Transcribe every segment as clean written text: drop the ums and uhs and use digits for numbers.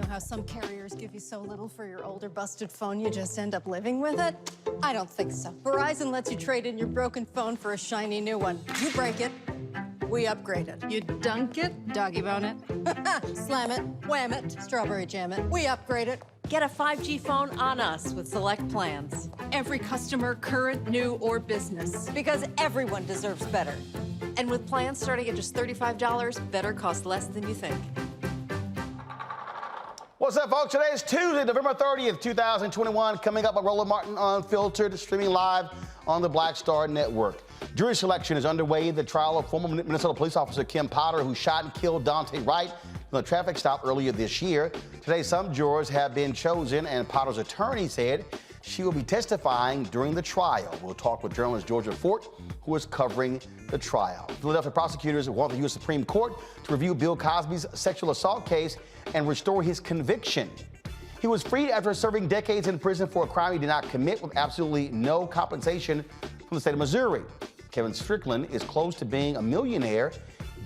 how some carriers give you so little for your older busted phone you just end up living with it? I don't think so. Verizon lets you trade in your broken phone for a shiny new one. You break it, we upgrade it. You dunk it, doggy bone it. Slam it, wham it, strawberry jam it. We upgrade it. Get a 5G phone on us with select plans. Every customer, current, new, or business. Because everyone deserves better. And with plans starting at just $35, better costs less than you think. What's up, folks? Today is Tuesday, November 30th, 2021. Coming up on Roland Martin Unfiltered, streaming live on the Black Star Network. Jury selection is underway in the trial of former Minnesota police officer Kim Potter, who shot and killed Daunte Wright in a traffic stop earlier this year. Today, some jurors have been chosen, and Potter's attorney said she will be testifying during the trial. We'll talk with journalist Georgia Fort, who is covering the trial. Philadelphia prosecutors want the U.S. Supreme Court to review Bill Cosby's sexual assault case and restore his conviction. He was freed after serving decades in prison for a crime he did not commit, with absolutely no compensation from the state of Missouri. Kevin Strickland is close to being a millionaire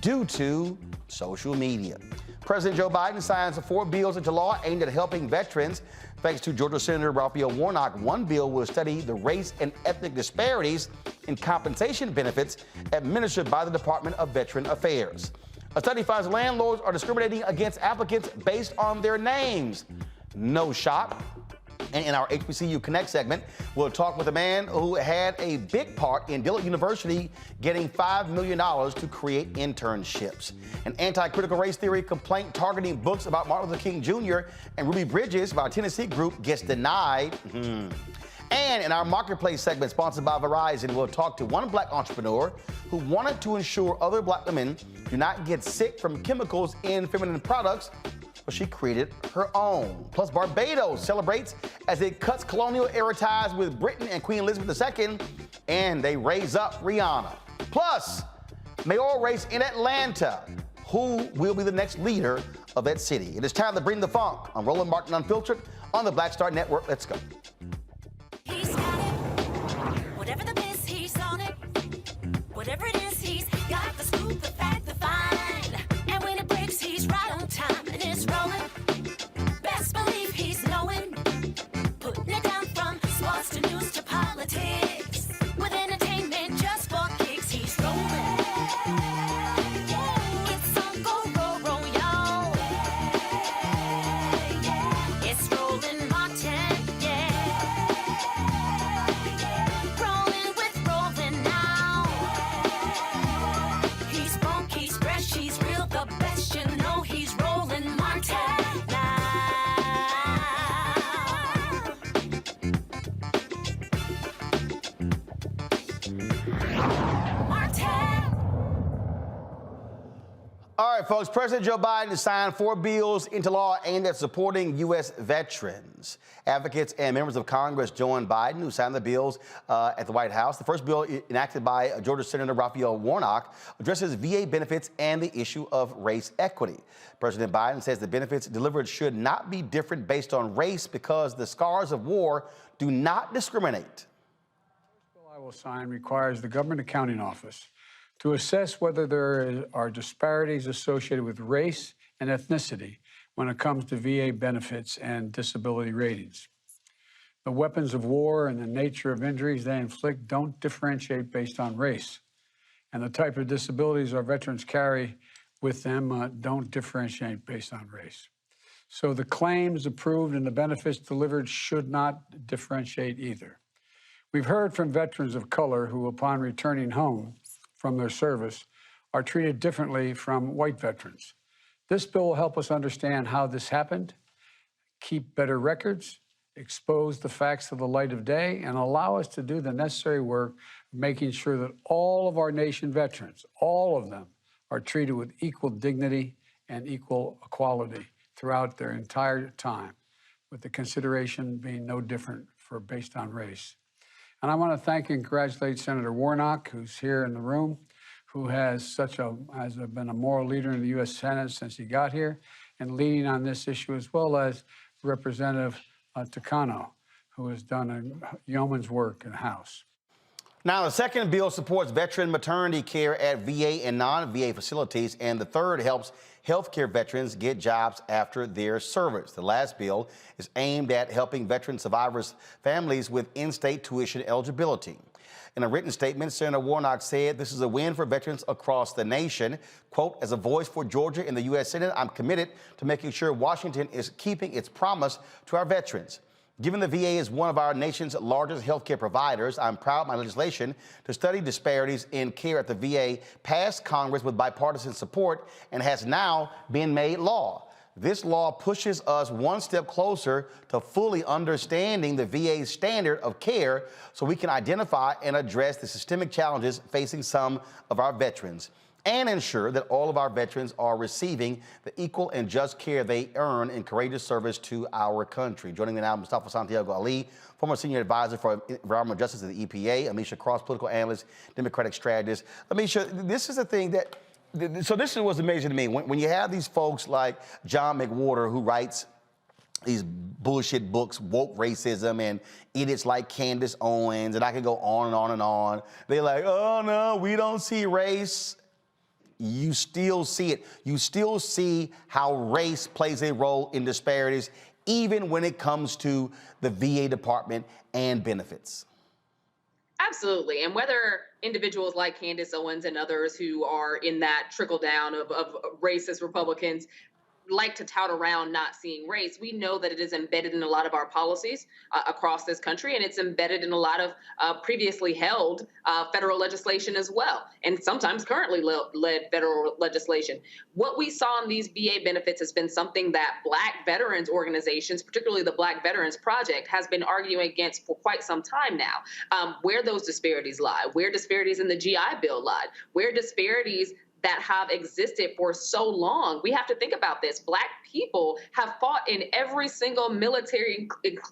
due to social media. President Joe Biden signs 4 bills into law aimed at helping veterans. Thanks to Georgia Senator Raphael Warnock, one bill will study the race and ethnic disparities in compensation benefits administered by the Department of Veteran Affairs. A study finds landlords are discriminating against applicants based on their names. No shock. And in our HBCU Connect segment, we'll talk with a man who had a big part in Dillard University getting $5 million to create internships. An anti-critical race theory complaint targeting books about Martin Luther King Jr. and Ruby Bridges by our Tennessee group gets denied. And in our Marketplace segment, sponsored by Verizon, we'll talk to one black entrepreneur who wanted to ensure other black women do not get sick from chemicals in feminine products. Well, she created her own. Plus, Barbados celebrates as it cuts colonial-era ties with Britain and Queen Elizabeth II, and they raise up Rihanna. Plus, mayoral race in Atlanta. Who will be the next leader of that city? It is time to bring the funk on Roland Martin Unfiltered on the Black Star Network. Let's go. He's got it. Whatever the miss, he's on it. Whatever it is, he's got the scoop, the fact, the find. And when it breaks, he's right on time. And it's rolling. Best believe he's knowing. Putting it down from sports to news to politics. With entertainment just for kicks, he's rolling. It's on Go, Roll, Roll, y'all. It's Roland Martin, yeah. Rolling with Roland now. He's funk, he's fresh, he's real, the best, you know he's Roland Martin now. Martin. All right, folks, President Joe Biden has signed 4 bills into law aimed at supporting U.S. veterans. Advocates and members of Congress joined Biden, who signed the bills at the White House. The first bill, enacted by Georgia Senator Raphael Warnock, addresses VA benefits and the issue of race equity. President Biden says the benefits delivered should not be different based on race because the scars of war do not discriminate. The bill I will sign requires the Government Accounting Office to assess whether there are disparities associated with race and ethnicity when it comes to VA benefits and disability ratings. The weapons of war and the nature of injuries they inflict don't differentiate based on race, and the type of disabilities our veterans carry with them don't differentiate based on race. So the claims approved and the benefits delivered should not differentiate either. We've heard from veterans of color who, upon returning home from their service, are treated differently from white veterans. This bill will help us understand how this happened, keep better records, expose the facts to the light of day, and allow us to do the necessary work of making sure that all of our nation veterans, all of them, are treated with equal dignity and equal equality throughout their entire time, with the consideration being no different based on race. And I want to thank and congratulate Senator Warnock, who's here in the room, who has been a moral leader in the U.S. Senate since he got here, and leading on this issue, as well as Representative Takano, who has done a yeoman's work in the House. Now, the second bill supports veteran maternity care at VA and non-VA facilities, and the third helps healthcare veterans get jobs after their service. The last bill is aimed at helping veteran survivors' families with in-state tuition eligibility. In a written statement, Senator Warnock said this is a win for veterans across the nation. Quote, as a voice for Georgia in the U.S. Senate, I'm committed to making sure Washington is keeping its promise to our veterans. Given the VA is one of our nation's largest healthcare providers, I'm proud my legislation to study disparities in care at the VA passed Congress with bipartisan support and has now been made law. This law pushes us one step closer to fully understanding the VA's standard of care so we can identify and address the systemic challenges facing some of our veterans and ensure that all of our veterans are receiving the equal and just care they earn in courageous service to our country. Joining me now, Mustafa Santiago Ali, former senior advisor for environmental justice at the EPA, Amisha Cross, political analyst, Democratic strategist. Amisha, this is the thing that, so this was amazing to me. When you have these folks like John McWhorter, who writes these bullshit books, woke racism, and idiots like Candace Owens, and I can go on and on and on. They're like, oh no, we don't see race. You still see it. You still see how race plays a role in disparities, even when it comes to the VA department and benefits. Absolutely. And whether individuals like Candace Owens and others who are in that trickle down of racist Republicans like to tout around not seeing race, we know that it is embedded in a lot of our policies across this country, and it's embedded in a lot of previously held federal legislation as well, and sometimes currently led federal legislation. What we saw in these VA benefits has been something that Black veterans organizations, particularly the Black Veterans Project, has been arguing against for quite some time now. Where those disparities lie, where disparities in the GI Bill lie, where disparities that have existed for so long. We have to think about this. Black people have fought in every single military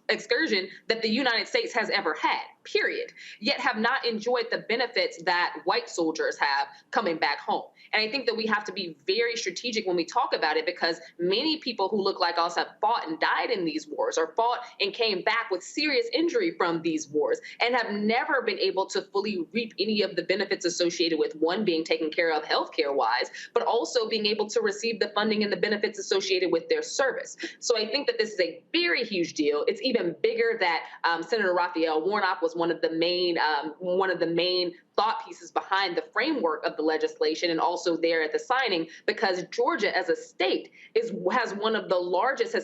excursion that the United States has ever had, period, yet have not enjoyed the benefits that white soldiers have coming back home. And I think that we have to be very strategic when we talk about it, because many people who look like us have fought and died in these wars, or fought and came back with serious injury from these wars, and have never been able to fully reap any of the benefits associated with, one, being taken care of healthcare-wise, but also being able to receive the funding and the benefits associated with their service. So I think that this is a very huge deal. It's even bigger that Senator Raphael Warnock was one of the main thought pieces behind the framework of the legislation, and also there at the signing, because Georgia as a state has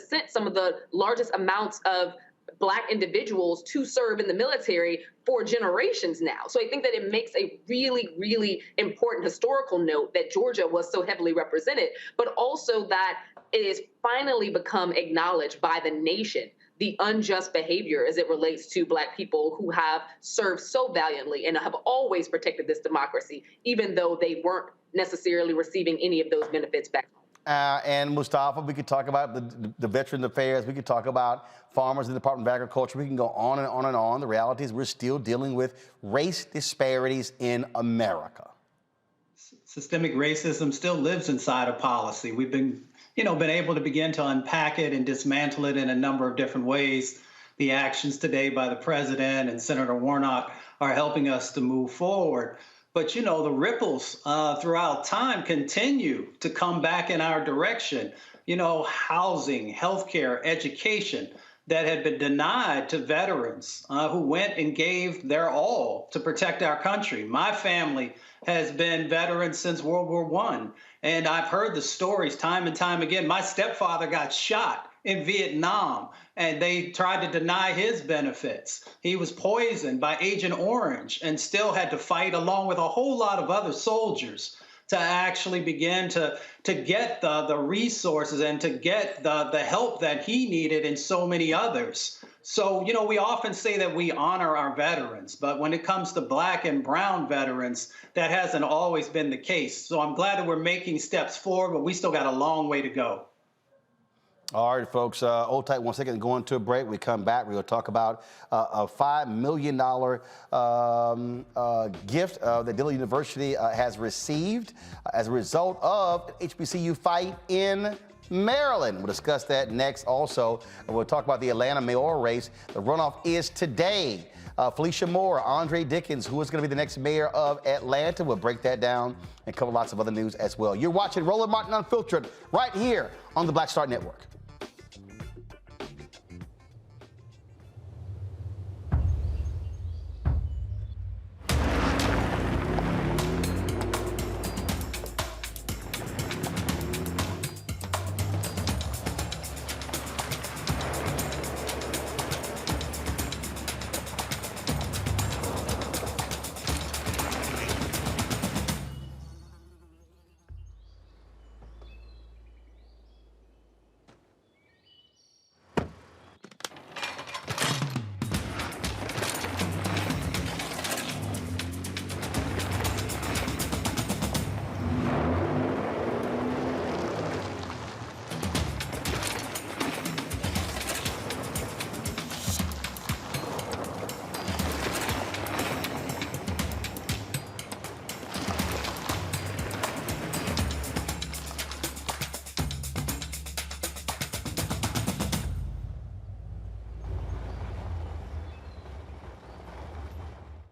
sent some of the largest amounts of Black individuals to serve in the military for generations now. So I think that it makes a really, really important historical note that Georgia was so heavily represented, but also that it has finally become acknowledged by the nation, the unjust behavior as it relates to Black people who have served so valiantly and have always protected this democracy, even though they weren't necessarily receiving any of those benefits back home. And Mustafa, we could talk about the Veterans Affairs. We could talk about farmers in the Department of Agriculture. We can go on and on and on. The reality is we're still dealing with race disparities in America. Systemic racism still lives inside of policy. We've been able to begin to unpack it and dismantle it in a number of different ways. The actions today by the president and Senator Warnock are helping us to move forward. But, the ripples throughout time continue to come back in our direction. Housing, healthcare, education that had been denied to veterans who went and gave their all to protect our country. My family has been veterans since World War I, and I've heard the stories time and time again. My stepfather got shot in Vietnam, and they tried to deny his benefits. He was poisoned by Agent Orange and still had to fight along with a whole lot of other soldiers to actually begin to get the resources and to get the help that he needed and so many others. So, we often say that we honor our veterans, but when it comes to Black and brown veterans, that hasn't always been the case. So I'm glad that we're making steps forward, but we still got a long way to go. All right, folks, hold tight 1 second, going to a break. We come back, we're going to talk about a $5 million gift that Dillard University has received as a result of HBCU fight in Maryland. We'll discuss that next also. And we'll talk about the Atlanta mayoral race. The runoff is today. Felicia Moore, Andre Dickens, who is going to be the next mayor of Atlanta. We'll break that down and cover lots of other news as well. You're watching Roland Martin Unfiltered right here on the Black Star Network.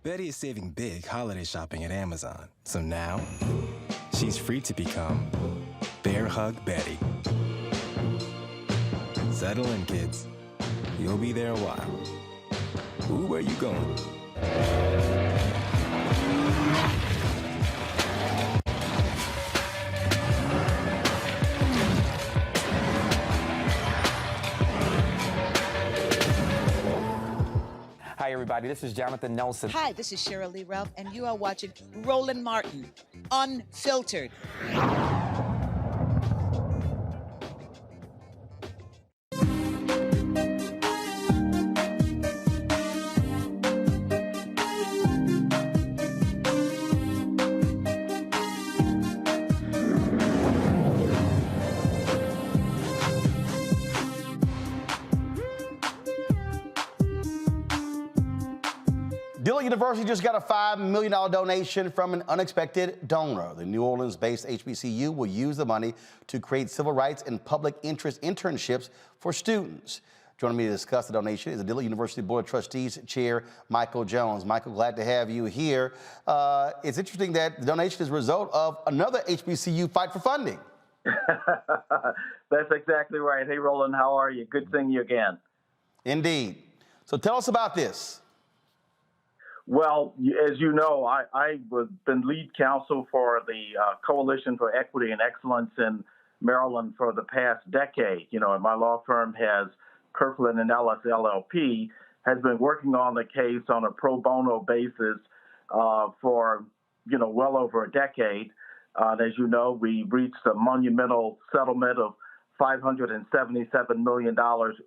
Betty is saving big holiday shopping at Amazon. So now, she's free to become Bear Hug Betty. Settle in, kids. You'll be there a while. Ooh, where you going? Hi, everybody. This is Jonathan Nelson. Hi, this is Cheryl Lee Ralph, and you are watching Roland Martin, Unfiltered. Dillard University just got a $5 million donation from an unexpected donor. The New Orleans-based HBCU will use the money to create civil rights and public interest internships for students. Joining me to discuss the donation is the Dillard University Board of Trustees Chair, Michael Jones. Michael, glad to have you here. It's interesting that the donation is a result of another HBCU fight for funding. That's exactly right. Hey, Roland, how are you? Good seeing you again. Indeed. So tell us about this. Well, as you know, I was been lead counsel for the Coalition for Equity and Excellence in Maryland for the past decade. You know, and my law firm has Kirkland and Ellis LLP has been working on the case on a pro bono basis for, you know, well over a decade. As you know, we reached a monumental settlement of $577 million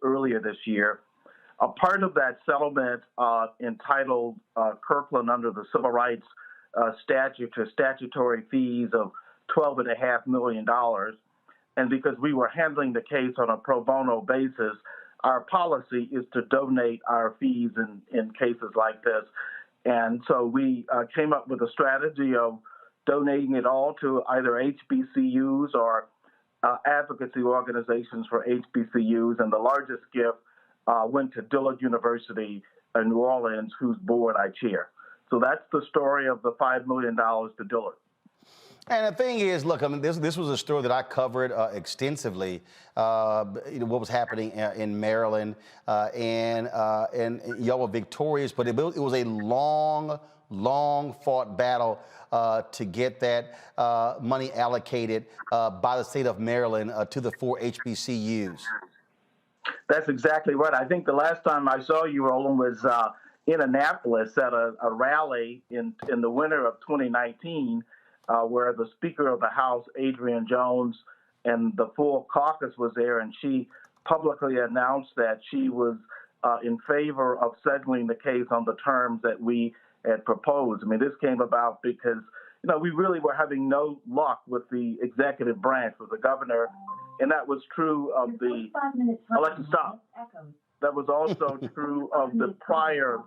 earlier this year. A part of that settlement entitled Kirkland under the Civil Rights statute to statutory fees of $12.5 million. And because we were handling the case on a pro bono basis, our policy is to donate our fees in cases like this. And so we came up with a strategy of donating it all to either HBCUs or advocacy organizations for HBCUs. And the largest gift went to Dillard University in New Orleans, whose board I chair. So that's the story of the $5 million to Dillard. And the thing is, look, I mean, this was a story that I covered extensively, what was happening in Maryland, and y'all were victorious, but it was a long fought battle to get that money allocated by the state of Maryland to the 4 HBCUs. That's exactly right. I think the last time I saw you, Roland, was in Annapolis at a rally in the winter of 2019, where the Speaker of the House, Adrienne Jones, and the full caucus was there, and she publicly announced that she was in favor of settling the case on the terms that we had proposed. I mean, this came about because, you know, we really were having no luck with the executive branch, with the governor, and that was true of the, I'd like to stop. That was also true of the prior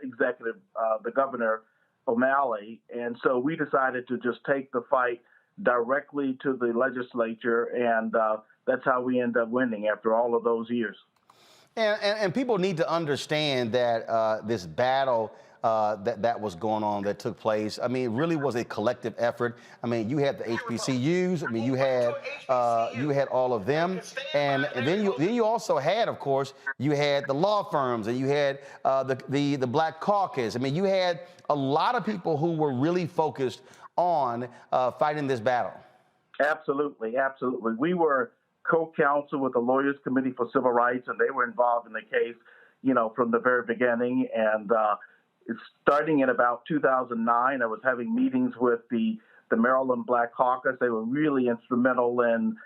executive, the governor O'Malley. And so we decided to just take the fight directly to the legislature, and that's how we end up winning after all of those years. And people need to understand that this battle that was going on, that took place, I mean, it really was a collective effort. I mean, you had the HBCUs. I mean, you had all of them, and then you also had, of course, you had the law firms, and you had the Black Caucus. I mean, you had a lot of people who were really focused on fighting this battle. Absolutely, absolutely. We were co-counsel with the Lawyers Committee for Civil Rights, and they were involved in the case, you know, from the very beginning. And starting in about 2009, I was having meetings with the Maryland Black Caucus. They were really instrumental in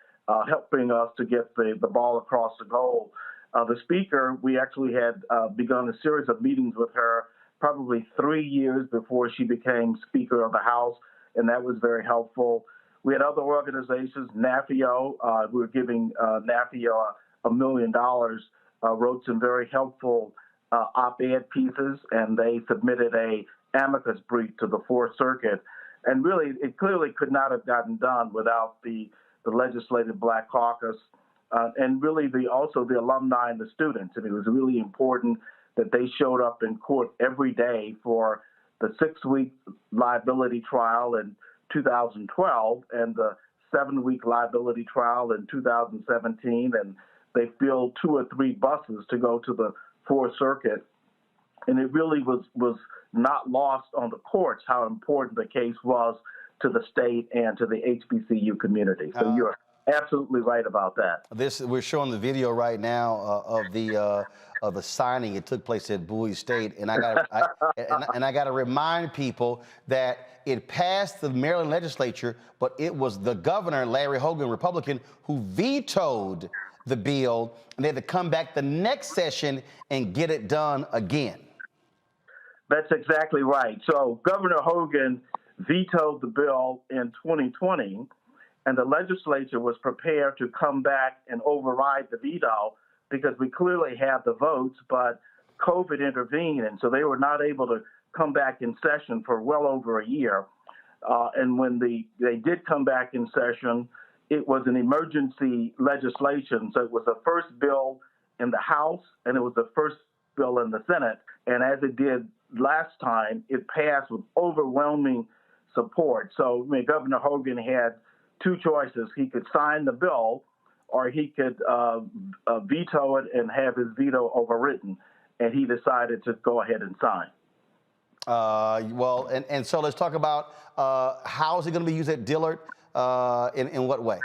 helping us to get the ball across the goal. The speaker, we actually had begun a series of meetings with her probably 3 years before she became Speaker of the House, and that was very helpful. We had other organizations, NAFIO. We were giving NAFIO $1 million, wrote some very helpful op-ed pieces, and they submitted a amicus brief to the Fourth Circuit. And really, it clearly could not have gotten done without the Legislative Black Caucus, and really also the alumni and the students. And it was really important that they showed up in court every day for the 6-week liability trial in 2012 and the 7-week liability trial in 2017, and they filled 2 or 3 buses to go to the Fourth Circuit. And it really was not lost on the courts how important the case was to the state and to the HBCU community. So you're absolutely right about that. We're showing the video right now of the signing. It took place at Bowie State, and I got to remind people that it passed the Maryland legislature, but it was the governor, Larry Hogan, Republican, who vetoed the bill, and they had to come back the next session and get it done again. That's exactly right. So Governor Hogan vetoed the bill in 2020, and the legislature was prepared to come back and override the veto because we clearly had the votes, but COVID intervened, and so they were not able to come back in session for well over a year. And when they did come back in session, it was an emergency legislation. So it was the first bill in the House, and it was the first bill in the Senate. And as it did last time, it passed with overwhelming support. So I mean, Governor Hogan had 2 choices. He could sign the bill, or he could veto it and have his veto overwritten. And he decided to go ahead and sign. Well, and so let's talk about how is it going to be used at Dillard? In what way?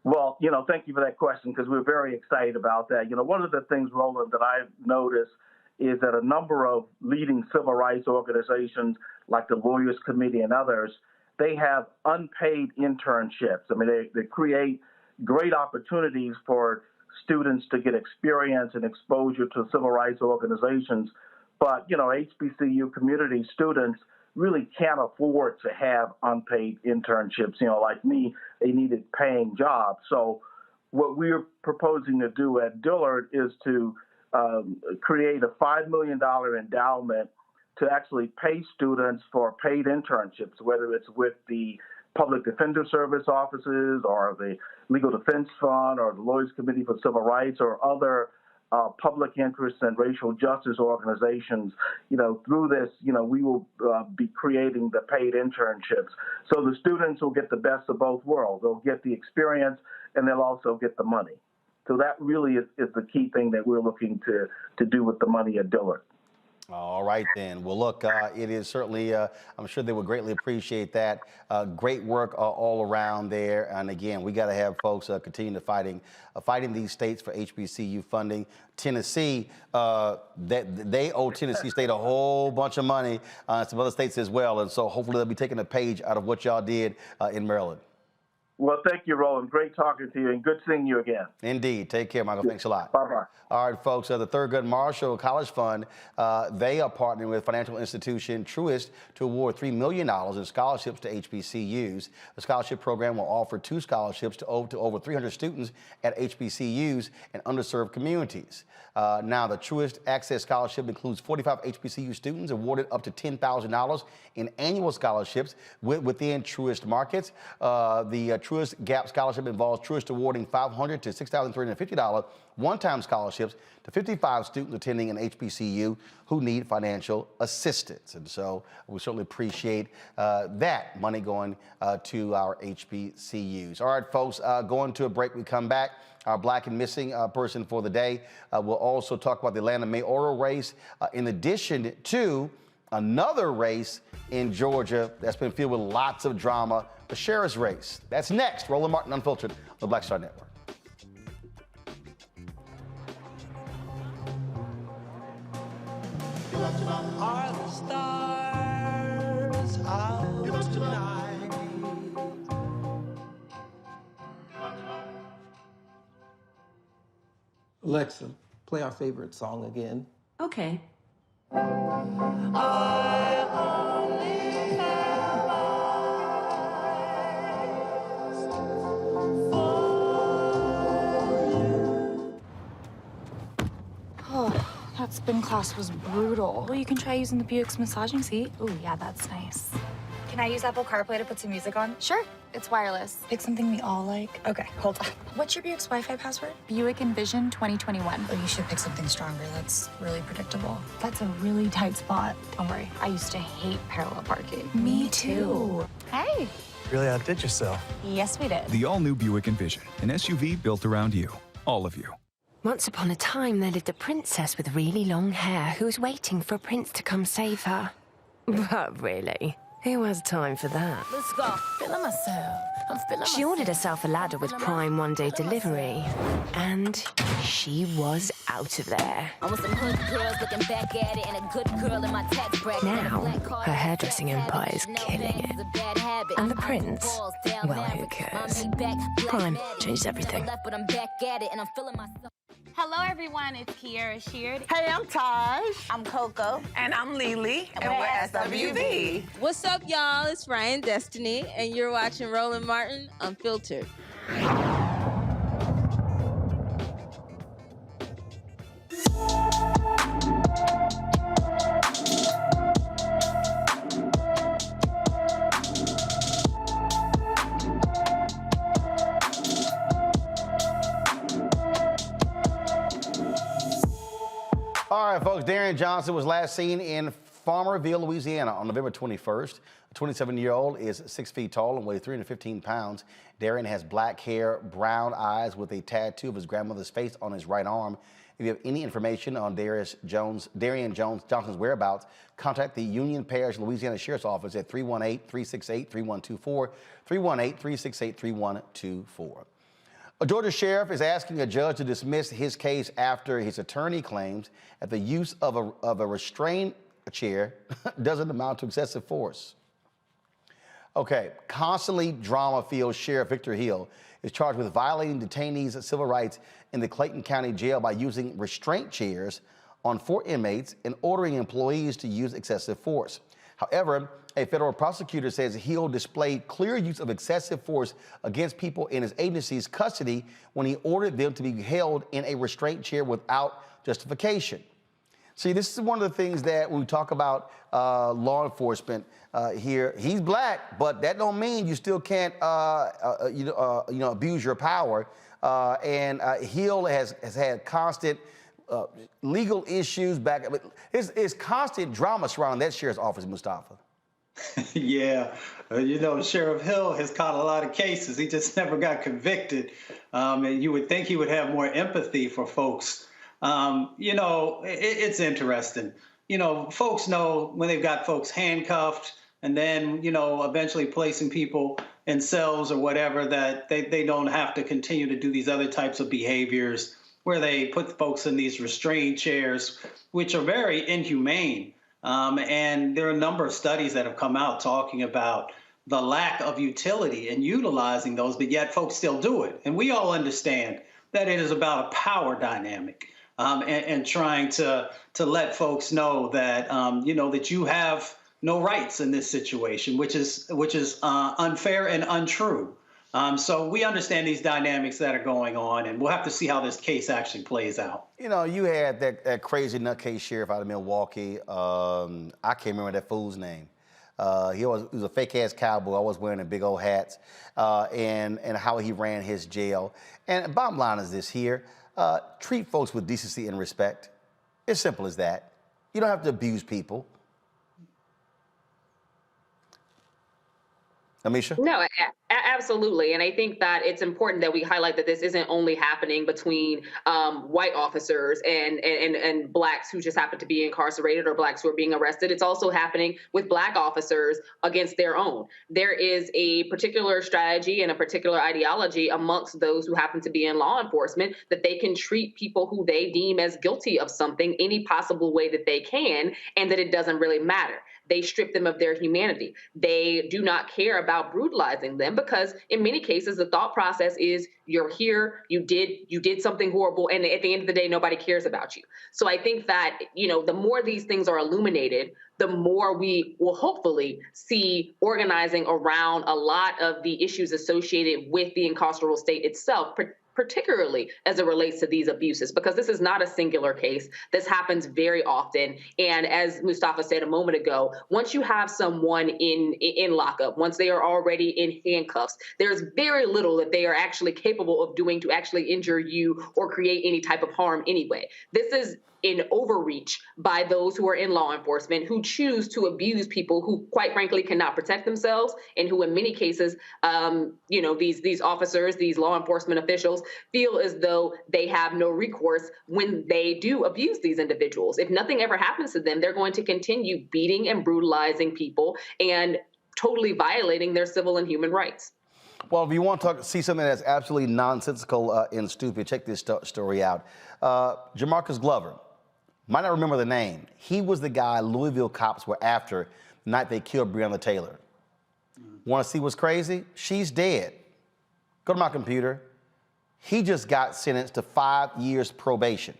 Well, you know, thank you for that question, because we're very excited about that. You know, one of the things, Roland, that I've noticed is that a number of leading civil rights organizations like the Lawyers Committee and others, they have unpaid internships. I mean, they create great opportunities for students to get experience and exposure to civil rights organizations. But, you know, HBCU community students really can't afford to have unpaid internships. You know, like me, they needed paying jobs. So what we're proposing to do at Dillard is to create a $5 million endowment to actually pay students for paid internships, whether it's with the Public Defender Service offices or the Legal Defense Fund or the Lawyers Committee for Civil Rights or other public interest and racial justice organizations. You know, through this, you know, we will be creating the paid internships. So the students will get the best of both worlds. They'll get the experience and they'll also get the money. So that really is the key thing that we're looking to do with the money at Dillard. All right, then. Well, look, it is certainly, I'm sure they would greatly appreciate that. Great work all around there. And again, we got to have folks continue to fighting these states for HBCU funding. Tennessee, they owe Tennessee State a whole bunch of money, some other states as well. And so hopefully they'll be taking a page out of what y'all did in Maryland. Well, thank you, Roland. Great talking to you, and good seeing you again. Indeed. Take care, Michael. Thanks a lot. Bye-bye. All right, folks. The Thurgood Marshall College Fund, they are partnering with financial institution Truist to award $3 million in scholarships to HBCUs. The scholarship program will offer 2 scholarships to over 300 students at HBCUs and underserved communities. Now, the Truist Access Scholarship includes 45 HBCU students awarded up to $10,000 in annual scholarships within Truist markets. The Truist Gap Scholarship involves Truist awarding $500 to $6,350 one-time scholarships to 55 students attending an HBCU who need financial assistance. And so we certainly appreciate that money going to our HBCUs. All right, folks, going to a break. We come back. Our Black and Missing person for the day. We'll also talk about the Atlanta mayoral race, in addition to another race in Georgia that's been filled with lots of drama, the sheriff's race. That's next. Roland Martin Unfiltered on the Black Star Network. Are the stars out tonight? Alexa, play our favorite song again. Okay. Oh, that spin class was brutal. Well, you can try using the Buick's massaging seat. Oh, yeah, that's nice. Can I use Apple CarPlay to put some music on? Sure, it's wireless. Pick something we all like. Okay, hold on. What's your Buick's Wi-Fi password? Buick Envision 2021. Oh, you should pick something stronger. That's really predictable. That's a really tight spot. Don't worry, I used to hate parallel parking. Me too. Hey. Really outdid yourself. Yes, we did. The all-new Buick Envision, an SUV built around you, all of you. Once upon a time, there lived a princess with really long hair who was waiting for a prince to come save her. But really, who has time for that? Let's go. Feeling myself. I'm feeling She ordered herself a ladder with Prime one-day delivery, and she was out of there. I want some hood girls looking back at it and a good girl in my tax bracket. Now, her hairdressing empire is killing it. And the prince, well, who cares? Prime changes everything. Hello, everyone. It's Kiara Sheard. Hey, I'm Taj. I'm Coco. And I'm Lily. And we're SWV. What's up, y'all? It's Ryan Destiny, and you're watching Roland Martin Unfiltered. All right, folks, Darren Johnson was last seen in Farmerville, Louisiana on November 21st. The 27-year-old is 6 feet tall and weighs 315 pounds. Darren has black hair, brown eyes with a tattoo of his grandmother's face on his right arm. If you have any information on Darian Johnson's whereabouts, contact the Union Parish, Louisiana Sheriff's Office at 318-368-3124, 318-368-3124. A Georgia sheriff is asking a judge to dismiss his case after his attorney claims that the use of a restraint chair doesn't amount to excessive force. Okay, constantly drama-filled Sheriff Victor Hill is charged with violating detainees' civil rights in the Clayton County Jail by using restraint chairs on 4 inmates and ordering employees to use excessive force. However, a federal prosecutor says Hill displayed clear use of excessive force against people in his agency's custody when he ordered them to be held in a restraint chair without justification. See, this is one of the things that when we talk about law enforcement here. He's black, but that don't mean you still can't abuse your power. And Hill has had constant legal issues back. It's constant drama surrounding that sheriff's office, Mustafa. Yeah, Sheriff Hill has caught a lot of cases. He just never got convicted. And you would think he would have more empathy for folks. It's interesting. Folks know when they've got folks handcuffed and then, eventually placing people in cells or whatever, that they don't have to continue to do these other types of behaviors where they put folks in these restrained chairs, which are very inhumane. And there are a number of studies that have come out talking about the lack of utility in utilizing those, but yet folks still do it. And we all understand that it is about a power dynamic, and trying to let folks know that, that you have no rights in this situation, which is unfair and untrue. So we understand these dynamics that are going on, and we'll have to see how this case actually plays out. You know, you had that crazy nutcase sheriff out of Milwaukee. I can't remember that fool's name. He was a fake-ass cowboy, always wearing the big old hats, and how he ran his jail. And bottom line is this here, treat folks with decency and respect. It's simple as that. You don't have to abuse people. Amisha? No, absolutely. And I think that it's important that we highlight that this isn't only happening between white officers and blacks who just happen to be incarcerated or blacks who are being arrested. It's also happening with black officers against their own. There is a particular strategy and a particular ideology amongst those who happen to be in law enforcement that they can treat people who they deem as guilty of something any possible way that they can, and that it doesn't really matter. They strip them of their humanity. They do not care about brutalizing them because in many cases, the thought process is you're here, you did something horrible, and at the end of the day, nobody cares about you. So I think that, the more these things are illuminated, the more we will hopefully see organizing around a lot of the issues associated with the incarceral state itself, particularly as it relates to these abuses, because this is not a singular case. This happens very often. And as Mustafa said a moment ago, once you have someone in lockup, once they are already in handcuffs, there's very little that they are actually capable of doing to actually injure you or create any type of harm anyway. This is an overreach by those who are in law enforcement who choose to abuse people who, quite frankly, cannot protect themselves, and who in many cases, these officers, these law enforcement officials feel as though they have no recourse when they do abuse these individuals. If nothing ever happens to them, they're going to continue beating and brutalizing people and totally violating their civil and human rights. Well, if you want to see something that's absolutely nonsensical and stupid, check this story out. Jamarcus Glover. Might not remember the name. He was the guy Louisville cops were after the night they killed Breonna Taylor. Want to see what's crazy? She's dead. Go to my computer. He just got sentenced to 5 years probation.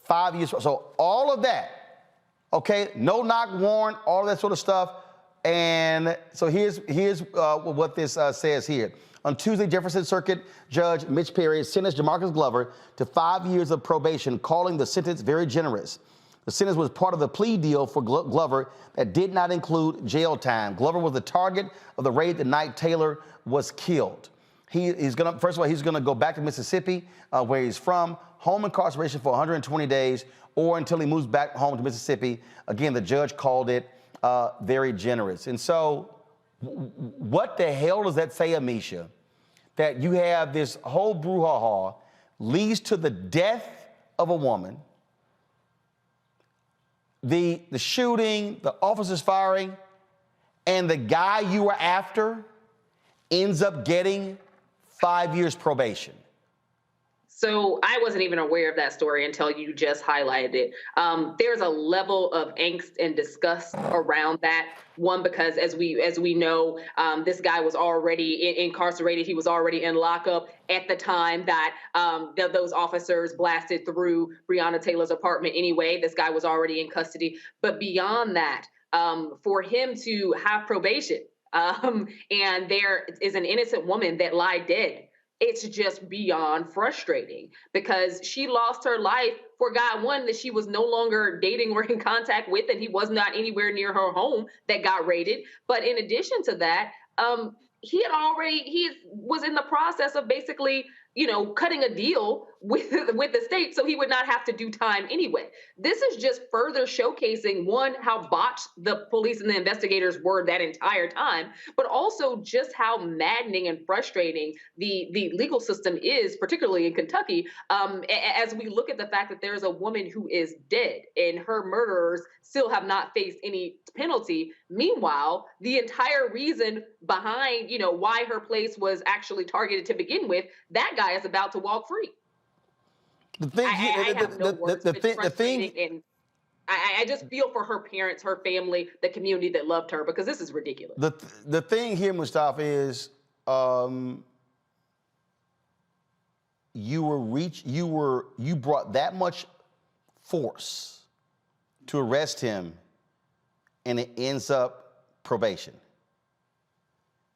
5 years. So all of that, okay, no knock warrant, all that sort of stuff. And so here's what this says here. On Tuesday, Jefferson Circuit Judge Mitch Perry sentenced Jamarcus Glover to 5 years of probation, calling the sentence very generous. The sentence was part of the plea deal for Glover that did not include jail time. Glover was the target of the raid the night Taylor was killed. He's gonna go back to Mississippi, where he's from, home incarceration for 120 days, or until he moves back home to Mississippi. Again, the judge called it very generous. And so, what the hell does that say, Amisha? That you have this whole brouhaha leads to the death of a woman, the shooting, the officers firing, and the guy you were after ends up getting 5 years probation. So I wasn't even aware of that story until you just highlighted it. There's a level of angst and disgust around that. One, because as we know, this guy was already incarcerated. He was already in lockup at the time that those officers blasted through Breonna Taylor's apartment anyway. This guy was already in custody. But beyond that, for him to have probation and there is an innocent woman that lied dead, it's just beyond frustrating because she lost her life for God, one, that she was no longer dating or in contact with, and he was not anywhere near her home that got raided. But in addition to that, he was in the process of basically, cutting a deal with the state so he would not have to do time anyway. This is just further showcasing, one, how botched the police and the investigators were that entire time, but also just how maddening and frustrating the legal system is, particularly in Kentucky, as we look at the fact that there's a woman who is dead and her murderers still have not faced any penalty. Meanwhile, the entire reason behind, why her place was actually targeted to begin with, that guy is about to walk free. The thing, I have no words. It's frustrating, and I just feel for her parents, her family, the community that loved her, because this is ridiculous. The thing here, Mustafa, is you brought that much force to arrest him, and it ends up probation.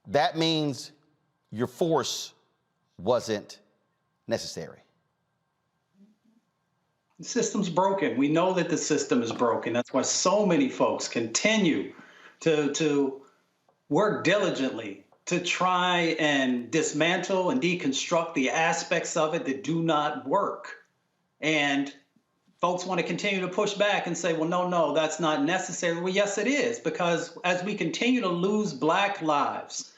That means your force wasn't necessary. The system's broken. We know that the system is broken. That's why so many folks continue to work diligently to try and dismantle and deconstruct the aspects of it that do not work. And folks want to continue to push back and say, well, no, that's not necessary. Well, yes, it is, because as we continue to lose Black lives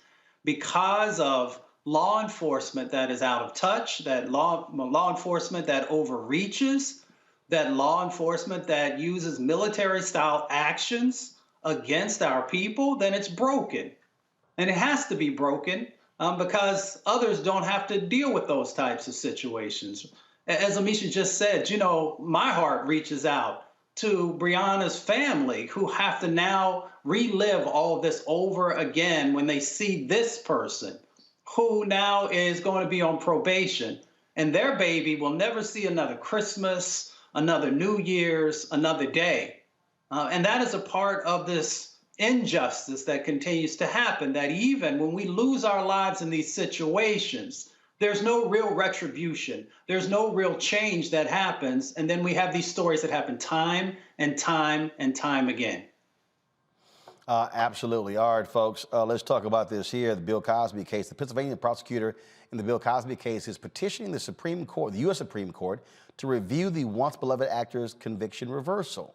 because of law enforcement that is out of touch, that law enforcement that overreaches, that law enforcement that uses military-style actions against our people, then it's broken. And it has to be broken because others don't have to deal with those types of situations. As Amisha just said, you know, my heart reaches out to Breonna's family, who have to now relive all of this over again when they see this person who now is going to be on probation, and their baby will never see another Christmas, another New Year's, another day. And that is a part of this injustice that continues to happen, that even when we lose our lives in these situations, there's no real retribution. There's no real change that happens. And then we have these stories that happen time and time and time again. Absolutely. All right, folks, let's talk about this here, the Bill Cosby case. The Pennsylvania prosecutor in the Bill Cosby case is petitioning the Supreme Court, the U.S. Supreme Court, to review the once-beloved actor's conviction reversal.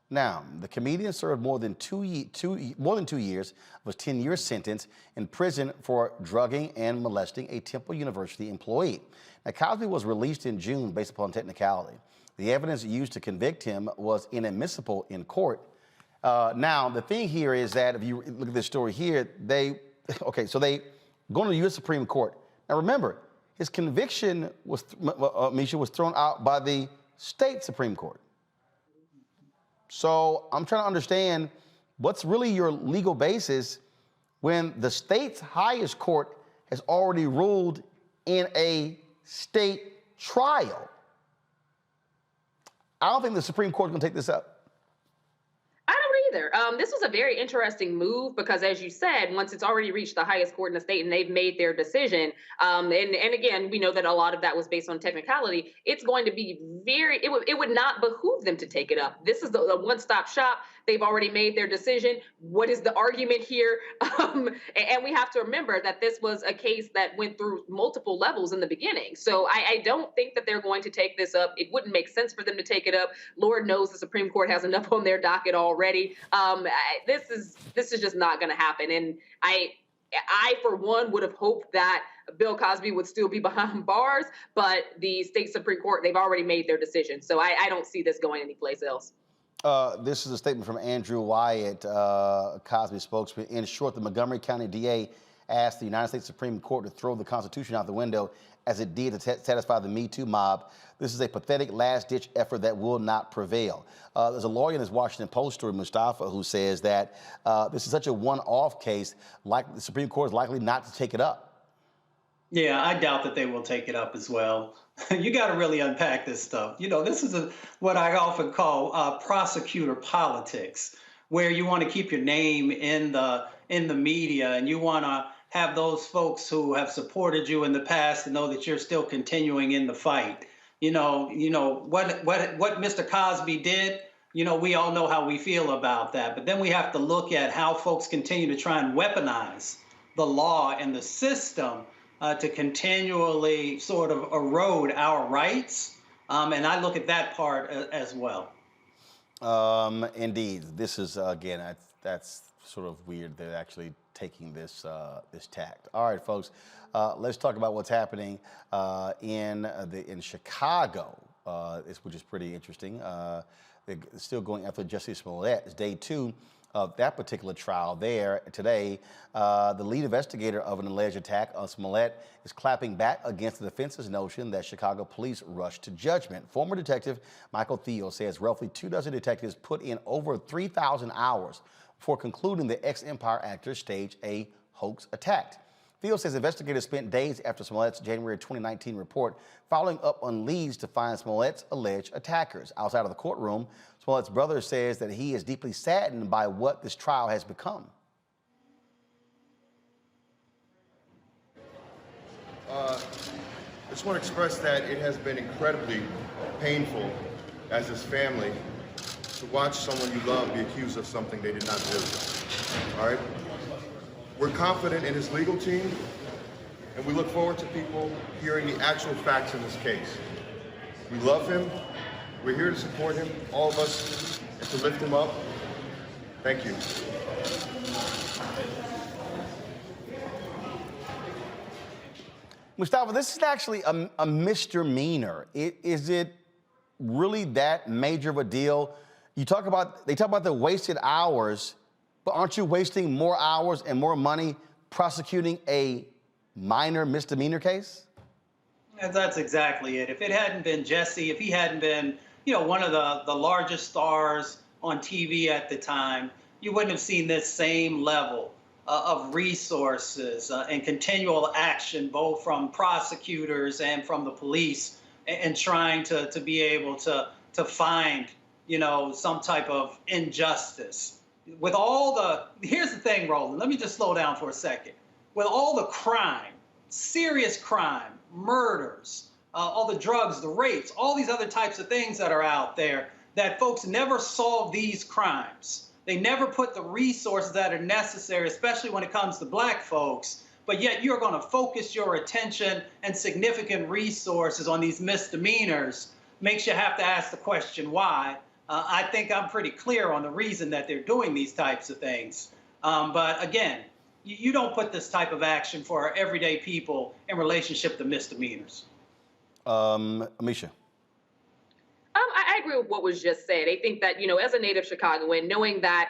Now, the comedian served more than 2 years of a 10-year sentence in prison for drugging and molesting a Temple University employee. Now, Cosby was released in June based upon technicality. The evidence used to convict him was inadmissible in court. Now, the thing here is that if you look at this story here, they go to the U.S. Supreme Court. Now, remember, his conviction was, Misha, was thrown out by the state Supreme Court. So I'm trying to understand what's really your legal basis when the state's highest court has already ruled in a state trial. I don't think the Supreme Court is going to take this up. I don't either. This was a very interesting move because, as you said, once it's already reached the highest court in the state and they've made their decision, and again, we know that a lot of that was based on technicality. It's going to be it would not behoove them to take it up. This is the one-stop shop. They've already made their decision. What is the argument here? And we have to remember that this was a case that went through multiple levels in the beginning. So I don't think that they're going to take this up. It wouldn't make sense for them to take it up. Lord knows the Supreme Court has enough on their docket already. This is just not going to happen. And I, for one, would have hoped that Bill Cosby would still be behind bars, but the state Supreme Court, they've already made their decision. So I don't see this going anyplace else. This is a statement from Andrew Wyatt, Cosby spokesman. In short, the Montgomery County DA asked the United States Supreme Court to throw the Constitution out the window as it did to satisfy the Me Too mob. This is a pathetic last-ditch effort that will not prevail. There's a lawyer in this Washington Post story, Mustafa, who says that this is such a one-off case, like the Supreme Court is likely not to take it up. Yeah, I doubt that they will take it up as well. You got to really unpack this stuff. You know, this is what I often call prosecutor politics, where you want to keep your name in the media, and you want to have those folks who have supported you in the past to know that you're still continuing in the fight. You know what Mr. Cosby did. You know, we all know how we feel about that. But then we have to look at how folks continue to try and weaponize the law and the system to continually sort of erode our rights. And I look at that part as well. Indeed. This is, again, that's sort of weird. They're actually taking this tact. All right, folks, let's talk about what's happening in Chicago, which is pretty interesting. They're still going after Jussie Smollet. It's day 2 of that particular trial there today. The lead investigator of an alleged attack on Smollet is clapping back against the defense's notion that Chicago police rushed to judgment. Former detective Michael Theo says roughly 24 detectives put in over 3,000 hours before concluding the ex-Empire actor staged a hoax attack. Theo says investigators spent days after Smollett's January 2019 report following up on leads to find Smollett's alleged attackers. Outside of the courtroom, Smollett's brother says that he is deeply saddened by what this trial has become. I just want to express that it has been incredibly painful as his family to watch someone you love be accused of something they did not do. All right? We're confident in his legal team, and we look forward to people hearing the actual facts in this case. We love him. We're here to support him, all of us, and to lift him up. Thank you. Mustafa, this is actually a misdemeanor. Is it really that major of a deal? They talk about the wasted hours, but aren't you wasting more hours and more money prosecuting a minor misdemeanor case? And that's exactly it. If it hadn't been Jussie, if he hadn't been, one of the largest stars on TV at the time, you wouldn't have seen this same level of resources and continual action, both from prosecutors and from the police, and trying to be able to find, some type of injustice. With all here's the thing, Roland, let me just slow down for a second. With all the crime, serious crime, murders, all the drugs, the rapes, all these other types of things that are out there, that folks never solve these crimes. They never put the resources that are necessary, especially when it comes to Black folks, but yet you're going to focus your attention and significant resources on these misdemeanors. Makes you have to ask the question, why? I think I'm pretty clear on the reason that they're doing these types of things. But again, you don't put this type of action for our everyday people in relationship to misdemeanors. Amisha. I agree with what was just said. I think that, as a native Chicagoan, knowing that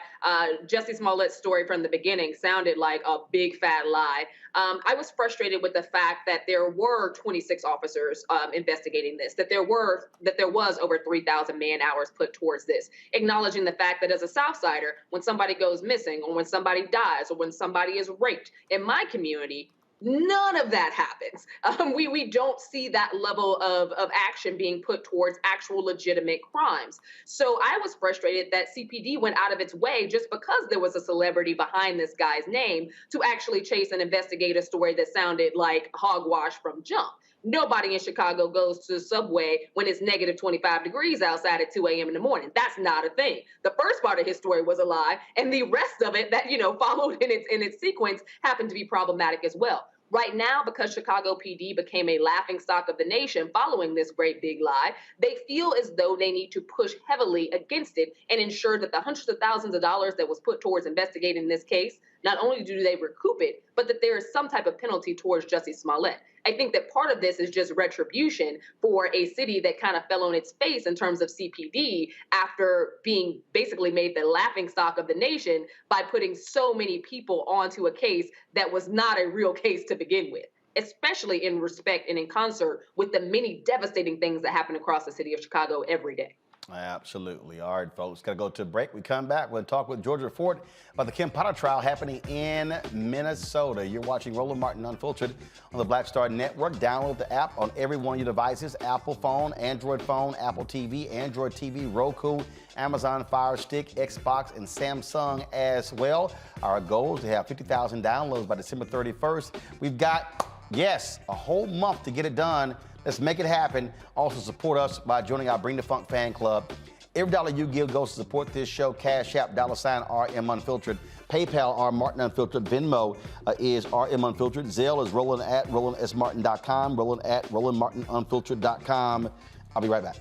Jussie Smollett's story from the beginning sounded like a big fat lie, I was frustrated with the fact that there were 26 officers investigating this, that there was over 3,000 man hours put towards this, acknowledging the fact that as a Southsider, when somebody goes missing or when somebody dies or when somebody is raped in my community, none of that happens. We don't see that level of action being put towards actual legitimate crimes. So I was frustrated that CPD went out of its way just because there was a celebrity behind this guy's name to actually chase and investigate a story that sounded like hogwash from jump. Nobody in Chicago goes to the subway when it's negative 25 degrees outside at 2 a.m. in the morning. That's not a thing. The first part of his story was a lie, and the rest of it that, followed in its sequence happened to be problematic as well. Right now, because Chicago PD became a laughingstock of the nation following this great big lie, they feel as though they need to push heavily against it and ensure that the hundreds of thousands of dollars that was put towards investigating this case, not only do they recoup it, but that there is some type of penalty towards Jussie Smollett. I think that part of this is just retribution for a city that kind of fell on its face in terms of CPD after being basically made the laughingstock of the nation by putting so many people onto a case that was not a real case to begin with, especially in respect and in concert with the many devastating things that happen across the city of Chicago every day. Absolutely. All right, folks, got to go to a break. We come back, we'll talk with Georgia Fort about the Kim Potter trial happening in Minnesota. You're watching Roland Martin Unfiltered on the Black Star Network. Download the app on every one of your devices: Apple phone, Android phone, Apple TV, Android TV, Roku, Amazon Fire Stick, Xbox, and Samsung as well. Our goal is to have 50,000 downloads by December 31st. We've got, yes, a whole month to get it done. Let's make it happen. Also support us by joining our Bring the Funk fan club. Every dollar you give goes to support this show. Cash App, $RM Unfiltered. PayPal, R Martin Unfiltered. Venmo is RM Unfiltered. Zelle is Roland at RolandSMartin.com. Roland at RolandMartinUnfiltered.com. I'll be right back.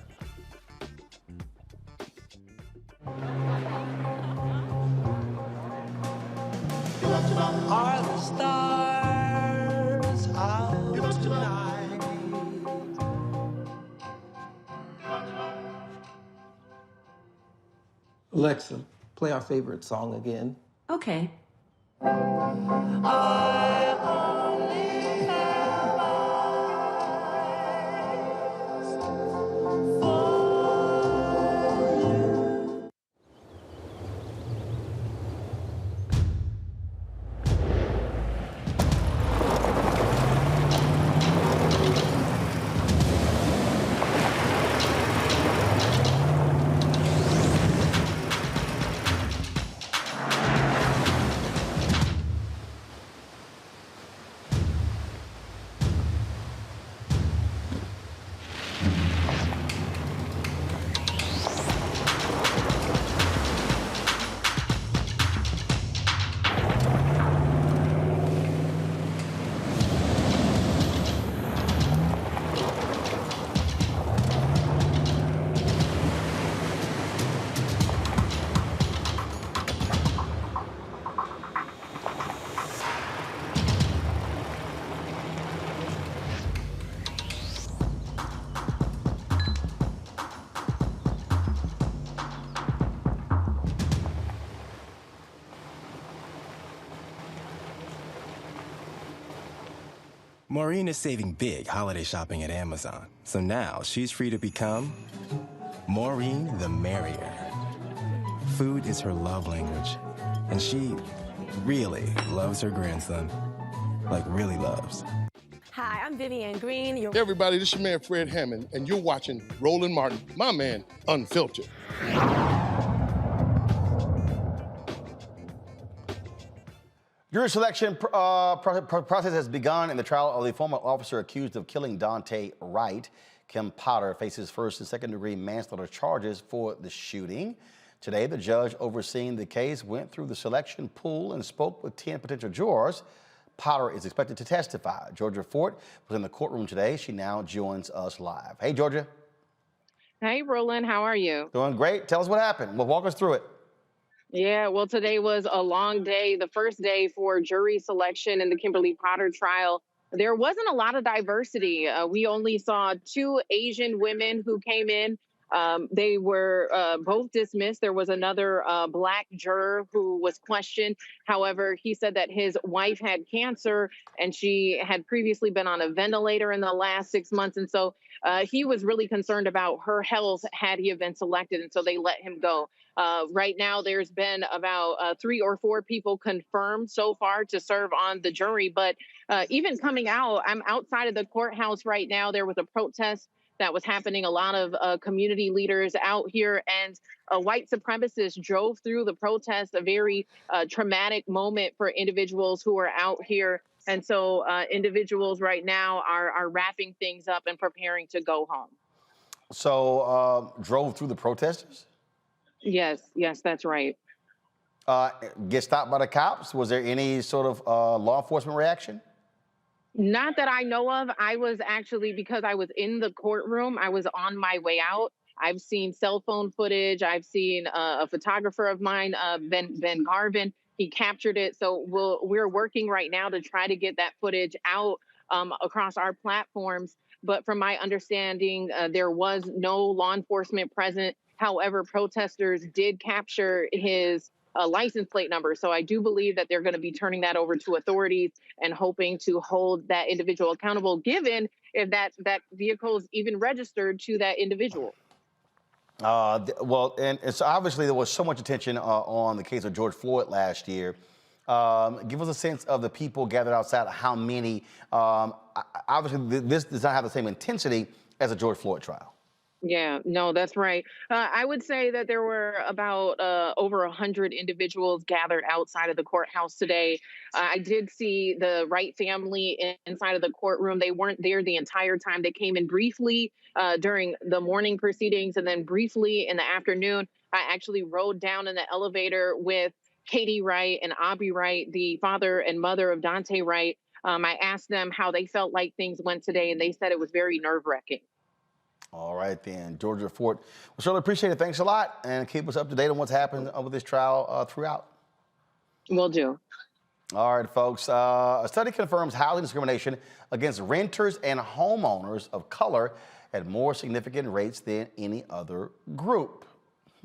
Are the stars out tonight? Alexa, play our favorite song again. Okay. Maureen is saving big holiday shopping at Amazon, so now she's free to become Maureen the Merrier. Food is her love language, and she really loves her grandson. Like, really loves. Hi, I'm Vivian Green. Hey everybody, this is your man Fred Hammond, and you're watching Roland Martin, my man, Unfiltered. Jury selection process has begun in the trial of the former officer accused of killing Daunte Wright. Kim Potter faces first and second degree manslaughter charges for the shooting. Today, the judge overseeing the case went through the selection pool and spoke with 10 potential jurors. Potter is expected to testify. Georgia Fort was in the courtroom today. She now joins us live. Hey, Georgia. Hey, Roland, how are you? Doing great. Tell us what happened. Well, walk us through it. Yeah, well, today was a long day, the first day for jury selection in the Kimberly Potter trial. There wasn't a lot of diversity. We only saw 2 Asian women who came in. They were both dismissed. There was another black juror who was questioned. However, he said that his wife had cancer and she had previously been on a ventilator in the last 6 months. And so he was really concerned about her health had he have been selected. And so they let him go. Right now, there's been about 3 or 4 people confirmed so far to serve on the jury. But even coming out, I'm outside of the courthouse right now. There was a protest that was happening. A lot of community leaders out here, and a white supremacist drove through the protest, a very traumatic moment for individuals who are out here. And so individuals right now are wrapping things up and preparing to go home. So drove through the protesters? Yes, that's right. Get stopped by the cops? Was there any sort of law enforcement reaction? Not that I know of. I was actually, because I was in the courtroom, I was on my way out. I've seen cell phone footage. I've seen a photographer of mine, Ben Garvin. He captured it. So we're working right now to try to get that footage out across our platforms. But from my understanding, there was no law enforcement present. However, protesters did capture his license plate number. So I do believe that they're going to be turning that over to authorities and hoping to hold that individual accountable, given if that vehicle is even registered to that individual. Well, and so obviously there was so much attention on the case of George Floyd last year. Give us a sense of the people gathered outside, how many. Obviously, this does not have the same intensity as a George Floyd trial. Yeah, no, that's right. I would say that there were about over 100 individuals gathered outside of the courthouse today. I did see the Wright family inside of the courtroom. They weren't there the entire time. They came in briefly during the morning proceedings and then briefly in the afternoon. I actually rode down in the elevator with Katie Wright and Abby Wright, the father and mother of Daunte Wright. I asked them how they felt like things went today, and they said it was very nerve-wracking. All right, then. Georgia Fort, we certainly appreciate it. Thanks a lot. And keep us up to date on what's happened with this trial throughout. Will do. All right, folks. A study confirms housing discrimination against renters and homeowners of color at more significant rates than any other group.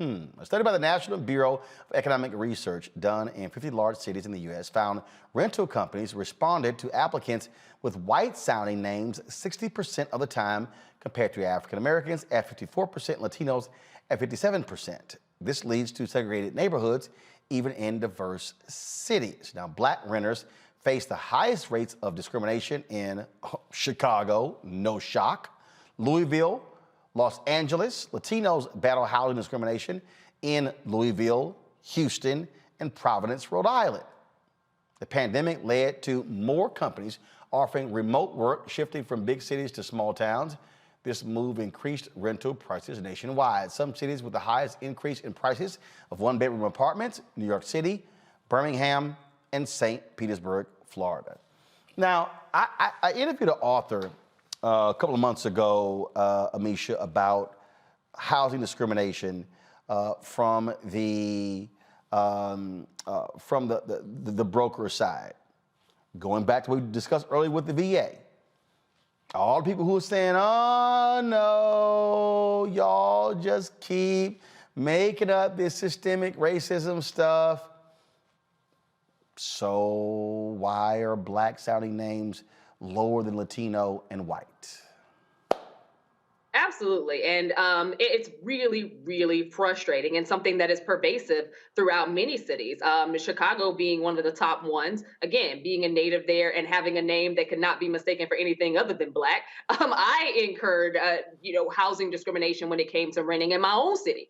A study by the National Bureau of Economic Research done in 50 large cities in the U.S. found rental companies responded to applicants with white-sounding names 60% of the time compared to African Americans at 54%, Latinos at 57%. This leads to segregated neighborhoods even in diverse cities. Now, black renters face the highest rates of discrimination in Chicago, no shock, Louisville, Los Angeles. Latinos battle housing discrimination in Louisville, Houston, and Providence, Rhode Island. The pandemic led to more companies offering remote work, shifting from big cities to small towns. This move increased rental prices nationwide. Some cities with the highest increase in prices of one-bedroom apartments: New York City, Birmingham, and St. Petersburg, Florida. Now, I interviewed an author a couple of months ago, Amisha, about housing discrimination from the broker side. Going back to what we discussed earlier with the VA. All the people who are saying, oh no, y'all just keep making up this systemic racism stuff. So why are black sounding names lower than Latino and white? Absolutely. And it's really, really frustrating and something that is pervasive throughout many cities. Chicago being one of the top ones, again, being a native there and having a name that could not be mistaken for anything other than black. I incurred, housing discrimination when it came to renting in my own city.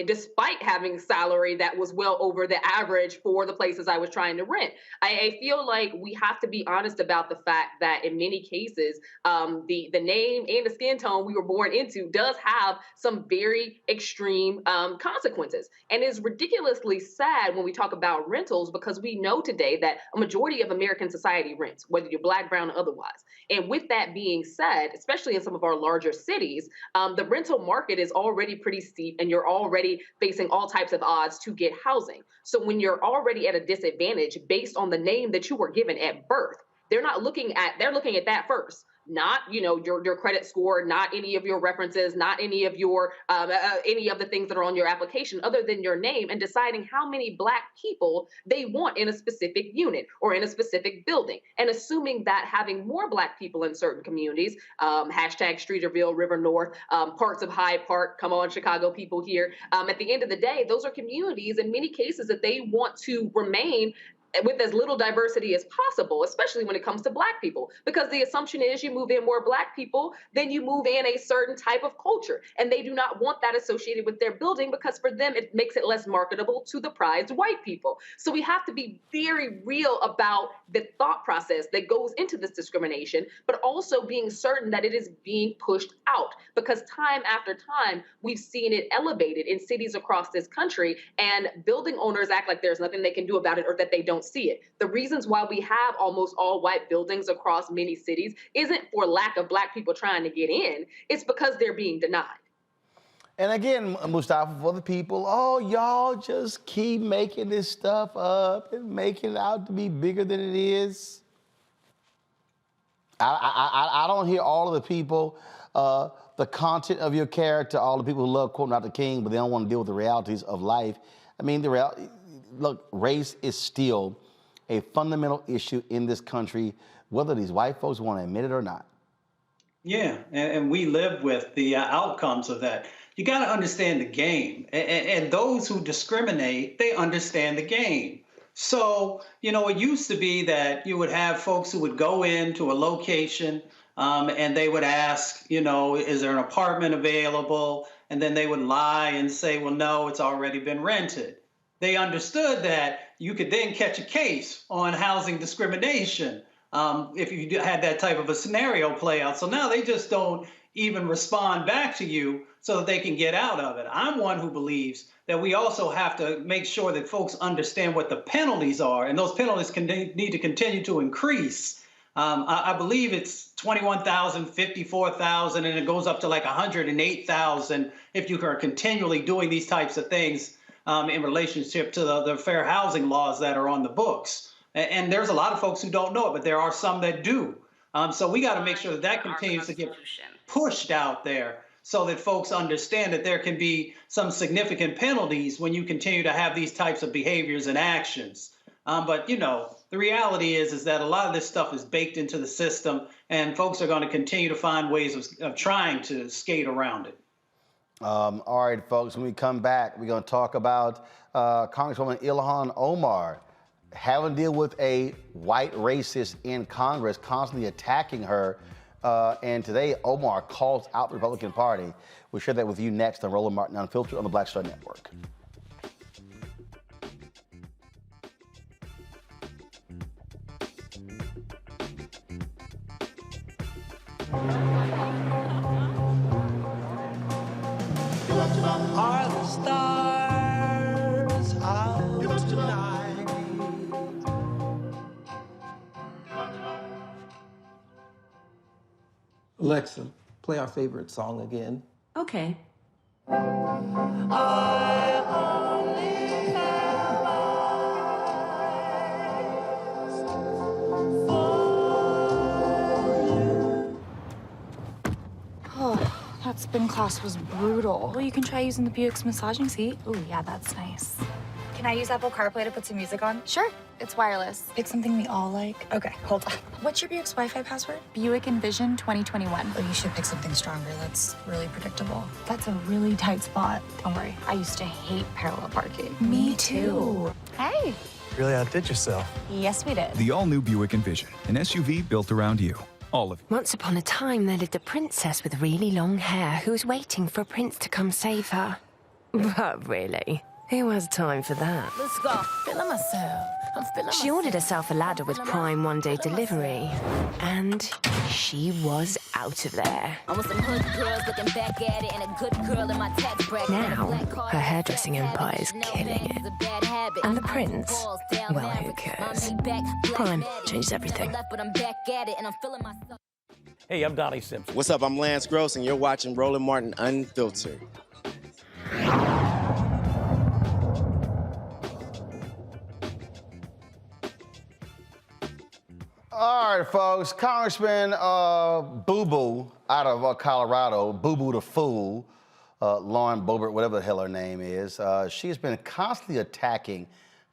Despite having salary that was well over the average for the places I was trying to rent. I feel like we have to be honest about the fact that in many cases, the name and the skin tone we were born into does have some very extreme consequences. And it's ridiculously sad when we talk about rentals, because we know today that a majority of American society rents, whether you're black, brown, or otherwise. And with that being said, especially in some of our larger cities, the rental market is already pretty steep, and you're already facing all types of odds to get housing. So when you're already at a disadvantage based on the name that you were given at birth, they're looking at that first. Not, your credit score, not any of your references, not any of your any of the things that are on your application other than your name, and deciding how many black people they want in a specific unit or in a specific building, and assuming that having more black people in certain communities, hashtag Streeterville, River North, parts of Hyde Park, come on Chicago people here, at the end of the day, those are communities in many cases that they want to remain with as little diversity as possible, especially when it comes to black people, because the assumption is you move in more black people, then you move in a certain type of culture, and they do not want that associated with their building, because for them it makes it less marketable to the prized white people. So we have to be very real about the thought process that goes into this discrimination, but also being certain that it is being pushed out, because time after time we've seen it elevated in cities across this country, and building owners act like there's nothing they can do about it or that they don't see it. The reasons why we have almost all white buildings across many cities isn't for lack of black people trying to get in, it's because they're being denied. And again, Mustafa, for the people, oh, y'all just keep making this stuff up and making it out to be bigger than it is. I don't hear all of the people, the content of your character, all the people who love quoting out the king, but they don't want to deal with the realities of life. I mean, look, race is still a fundamental issue in this country, whether these white folks want to admit it or not. Yeah, and we live with the outcomes of that. You got to understand the game. And those who discriminate, they understand the game. So, it used to be that you would have folks who would go into a location and they would ask, is there an apartment available? And then they would lie and say, well, no, it's already been rented. They understood that you could then catch a case on housing discrimination if you had that type of a scenario play out. So now they just don't even respond back to you so that they can get out of it. I'm one who believes that we also have to make sure that folks understand what the penalties are, and those penalties need to continue to increase. I believe it's $21,000, $54,000, and it goes up to like $108,000 if you are continually doing these types of things in relationship to the fair housing laws that are on the books. And there's a lot of folks who don't know it, but there are some that do. So we got to make sure that continues to get pushed out there so that folks understand that there can be some significant penalties when you continue to have these types of behaviors and actions. But, you know, the reality is that a lot of this stuff is baked into the system, and folks are going to continue to find ways of trying to skate around it. All right, folks, when we come back, we're going to talk about Congresswoman Ilhan Omar having to deal with a white racist in Congress constantly attacking her. And today, Omar calls out the Republican Party. We'll share that with you next on Roland Martin Unfiltered on the Black Star Network. Are the stars out tonight? Alexa, play our favorite song again. Okay. I only have eyes for you. Oh, that spin class was brutal. Well, you can try using the Buick's massaging seat. Ooh, yeah, that's nice. Can I use Apple CarPlay to put some music on? Sure, it's wireless. Pick something we all like. Okay, hold on. What's your Buick's Wi-Fi password? Buick Envision 2021. Oh, you should pick something stronger. That's really predictable. That's a really tight spot. Don't worry, I used to hate parallel parking. Me too. Hey. Really outdid yourself. Yes, we did. The all-new Buick Envision, an SUV built around you. All of it. Once upon a time, there lived a princess with really long hair who was waiting for a prince to come save her. But really, who has time for that? Let's go. Feeling myself. I'm feeling She ordered herself a ladder with Prime one-day delivery, and she was out of there. I want some hood girls looking back at it and a good girl in my tax bracket. Now, her hairdressing empire is killing it. And the prince, well, who cares? Prime changes everything. Hey, I'm Donnie Simpson. What's up? I'm Lance Gross, and you're watching Roland Martin Unfiltered. All right, folks. Congressman Boo Boo out of Colorado, Boo Boo the Fool, Lauren Boebert, whatever the hell her name is, she has been constantly attacking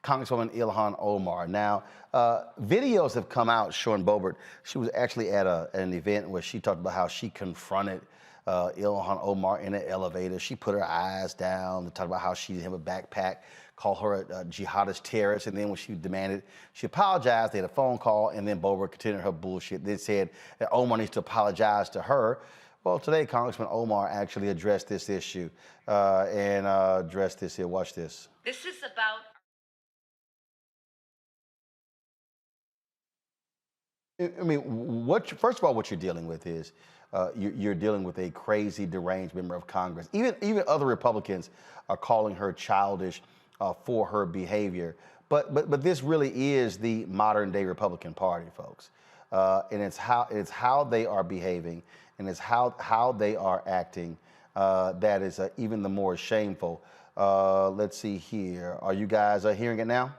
Congresswoman Ilhan Omar. Now, videos have come out showing Boebert. She was actually at an event where she talked about how she confronted Ilhan Omar in an elevator. She put her eyes down and talked about how she didn't have a backpack, called her a jihadist terrorist, and then when she demanded, she apologized. They had a phone call, and then Boebert continued her bullshit. They said that Omar needs to apologize to her. Well, today, Congressman Omar actually addressed this issue and addressed this here. Watch this. This is about... I mean, first of all, what you're dealing with is you're dealing with a crazy, deranged member of Congress. Even other Republicans are calling her childish for her behavior. But this really is the modern day Republican Party, folks. And it's how they are behaving and it's how they are acting that is even the more shameful. Let's see here. Are you guys hearing it now?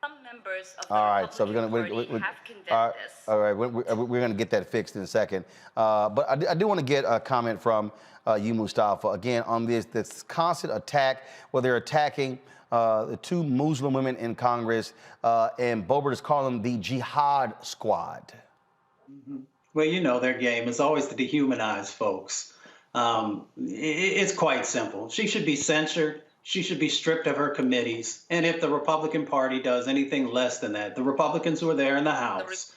Some members of the All right, so Republican we're Party going have condemned this. all right, we're going to get that fixed in a second. But I do want to get a comment from you, Mustafa, again, on this constant attack, where they're attacking the two Muslim women in Congress, and Boebert is calling them the Jihad Squad. Mm-hmm. Well, you know their game is always to dehumanize folks. It's quite simple. She should be censured. She should be stripped of her committees. And if the Republican Party does anything less than that, the Republicans who are there in the House,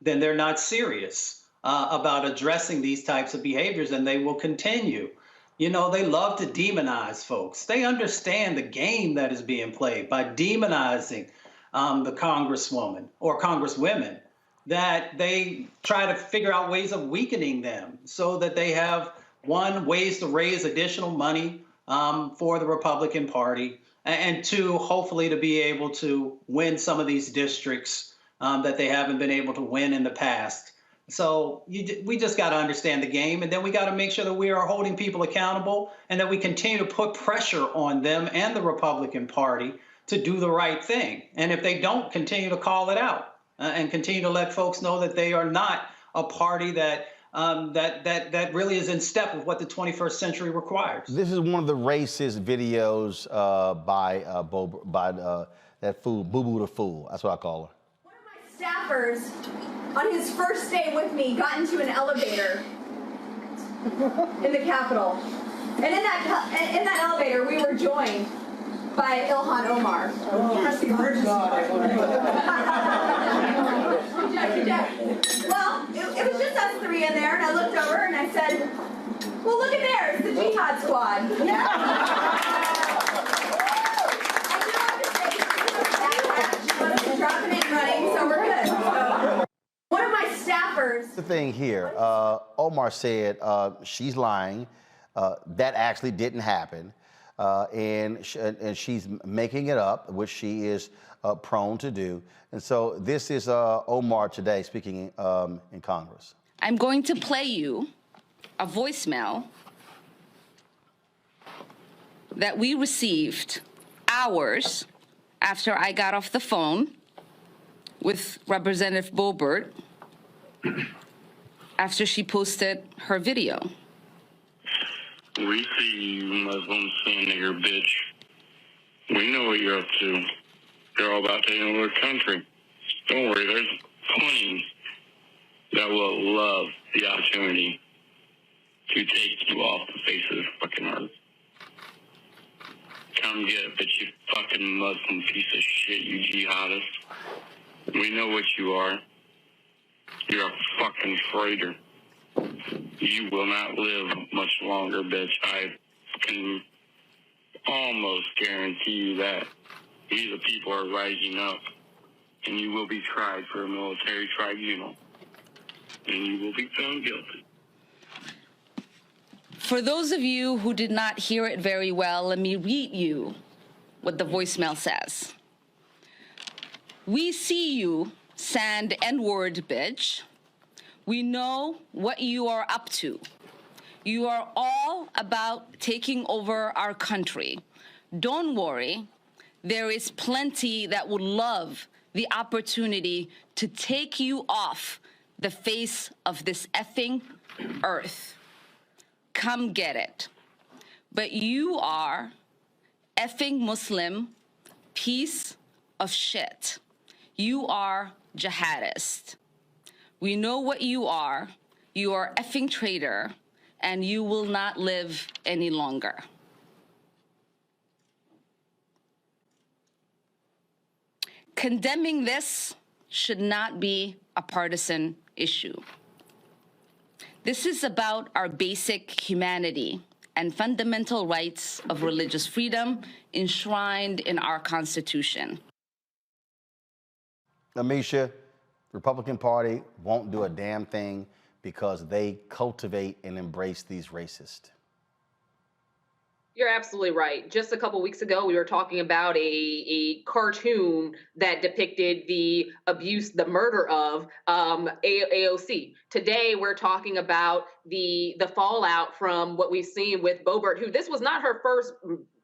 then they're not serious about addressing these types of behaviors, and they will continue. You know, they love to demonize folks. They understand the game that is being played by demonizing the Congresswoman or Congresswomen, that they try to figure out ways of weakening them so that they have, one, ways to raise additional money for the Republican Party, and two, hopefully to be able to win some of these districts that they haven't been able to win in the past. So we just got to understand the game, and then we got to make sure that we are holding people accountable and that we continue to put pressure on them and the Republican Party to do the right thing. And if they don't, continue to call it out and continue to let folks know that they are not a party that that really is in step with what the 21st century requires. This is one of the racist videos by that fool, Boo Boo the Fool. That's what I call her. Staffers on his first day with me got into an elevator in the Capitol. And in that elevator, we were joined by Ilhan Omar. Press the emergency button. Well, it was just us three in there, and I looked over and I said, well, look at there, it's the Jihad Squad. Dropping it and running, so we're good. So, one of my staffers. The thing here, Omar said she's lying. That actually didn't happen, and she's making it up, which she is prone to do. And so this is Omar today speaking in Congress. I'm going to play you a voicemail that we received hours after I got off the phone with Representative Boebert after she posted her video. We see you Muslim son nigger bitch. We know what you're up to. You're all about taking over the country. Don't worry, there's plenty that will love the opportunity to take you off the face of the fucking earth. Come get it, bitch, you fucking Muslim piece of shit, you jihadist. We know what you are. You're a fucking traitor. You will not live much longer, bitch. I can almost guarantee you that. We, the people, are rising up, and you will be tried for a military tribunal, and you will be found guilty. For those of you who did not hear it very well, let me read you what the voicemail says. We see you, sand N-word bitch. We know what you are up to. You are all about taking over our country. Don't worry, there is plenty that would love the opportunity to take you off the face of this effing earth. Come get it. But you are effing Muslim piece of shit. You are jihadist. We know what you are. You are effing traitor, and you will not live any longer. Condemning this should not be a partisan issue. This is about our basic humanity and fundamental rights of religious freedom enshrined in our Constitution. Amisha, the Republican Party won't do a damn thing because they cultivate and embrace these racists. You're absolutely right. Just a couple weeks ago, we were talking about a cartoon that depicted the abuse, the murder of AOC. Today, we're talking about the fallout from what we've seen with Boebert, who this was not her first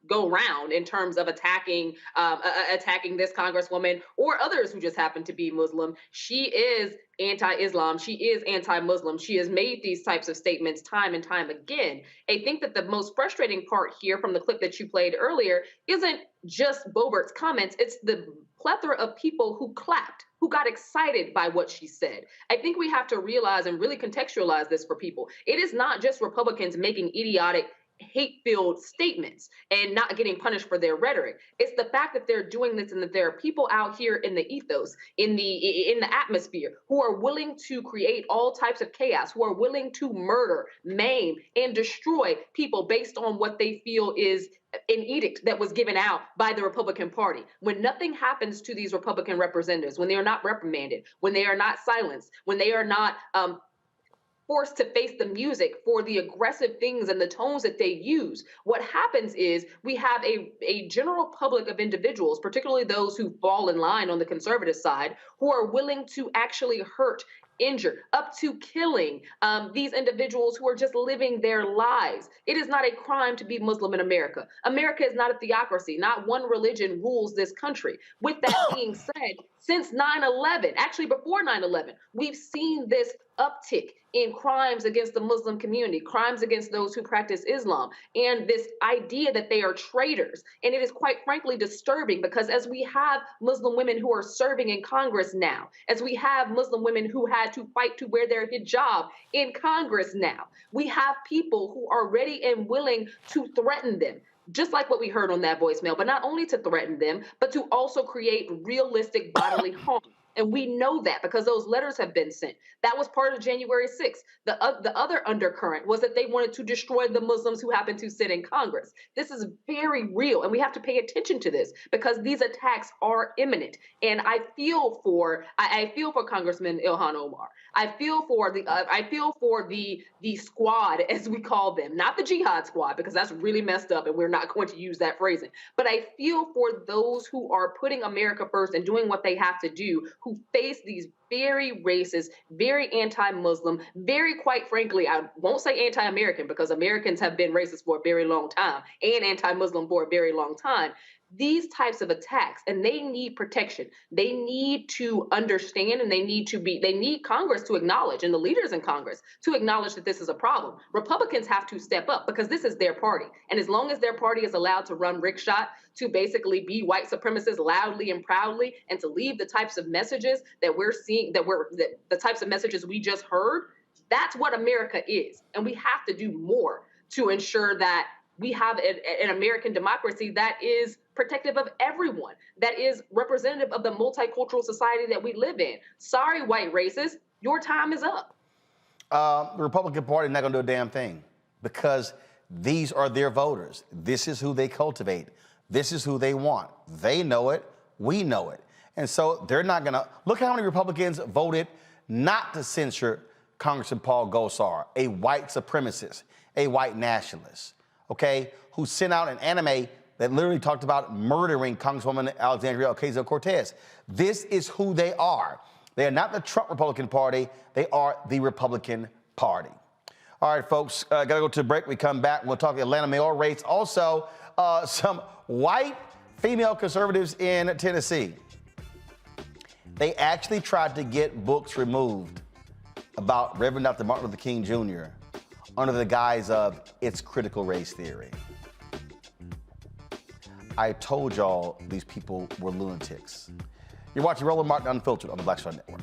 go round in terms of attacking this congresswoman or others who just happen to be Muslim. She is anti-Islam. She is anti-Muslim. She has made these types of statements time and time again. I think that the most frustrating part here from the clip that you played earlier isn't just Boebert's comments. It's the plethora of people who clapped, who got excited by what she said. I think we have to realize and really contextualize this for people. It is not just Republicans making idiotic, hate-filled statements and not getting punished for their rhetoric. It's the fact that they're doing this and that there are people out here in the ethos, in the atmosphere, who are willing to create all types of chaos, who are willing to murder, maim, and destroy people based on what they feel is an edict that was given out by the Republican Party. When nothing happens to these Republican representatives, when they are not reprimanded, when they are not silenced, when they are not forced to face the music for the aggressive things and the tones that they use, what happens is we have a general public of individuals, particularly those who fall in line on the conservative side, who are willing to actually hurt injured, up to killing these individuals who are just living their lives. It is not a crime to be Muslim in America. America is not a theocracy. Not one religion rules this country. With that being said, since 9/11, actually before 9/11, we've seen this uptick in crimes against the Muslim community, crimes against those who practice Islam, and this idea that they are traitors. And it is quite frankly disturbing because as we have Muslim women who are serving in Congress now, as we have Muslim women who had to fight to wear their hijab in Congress now, we have people who are ready and willing to threaten them, just like what we heard on that voicemail, but not only to threaten them, but to also create realistic bodily harm. And we know that because those letters have been sent. That was part of January 6th. The other undercurrent was that they wanted to destroy the Muslims who happen to sit in Congress. This is very real, and we have to pay attention to this because these attacks are imminent. And I feel for Congressman Ilhan Omar. I feel for the squad, as we call them, not the jihad squad, because that's really messed up, and we're not going to use that phrasing. But I feel for those who are putting America first and doing what they have to do, who face these very racist, very anti-Muslim, very, quite frankly, I won't say anti-American because Americans have been racist for a very long time and anti-Muslim for a very long time. These types of attacks, and they need protection. They need to understand, and they need Congress to acknowledge, and the leaders in Congress to acknowledge that this is a problem. Republicans have to step up because this is their party. And as long as their party is allowed to run rickshot, to basically be white supremacists loudly and proudly, and to leave the types of messages that we're seeing, the types of messages we just heard, that's what America is. And we have to do more to ensure that we have an American democracy that is protective of everyone, that is representative of the multicultural society that we live in. Sorry, white racists, your time is up. The Republican Party is not going to do a damn thing because these are their voters. This is who they cultivate. This is who they want. They know it. We know it. And so they're not going to. Look how many Republicans voted not to censure Congressman Paul Gosar, a white supremacist, a white nationalist, okay, who sent out an anime that literally talked about murdering Congresswoman Alexandria Ocasio-Cortez. This is who they are. They are not the Trump Republican Party. They are the Republican Party. All right, folks, got to go to a break. We come back. We'll talk the Atlanta mayoral race. Also, some white female conservatives in Tennessee. They actually tried to get books removed about Reverend Dr. Martin Luther King Jr. under the guise of it's critical race theory. I told y'all these people were lunatics. You're watching Roland Martin Unfiltered on the Black Star Network.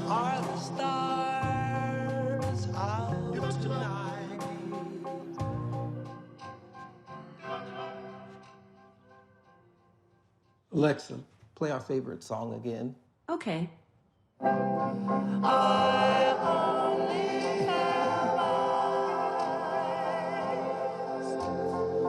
Are the stars out tonight? Alexa, play our favorite song again. Okay. I only have eyes for you.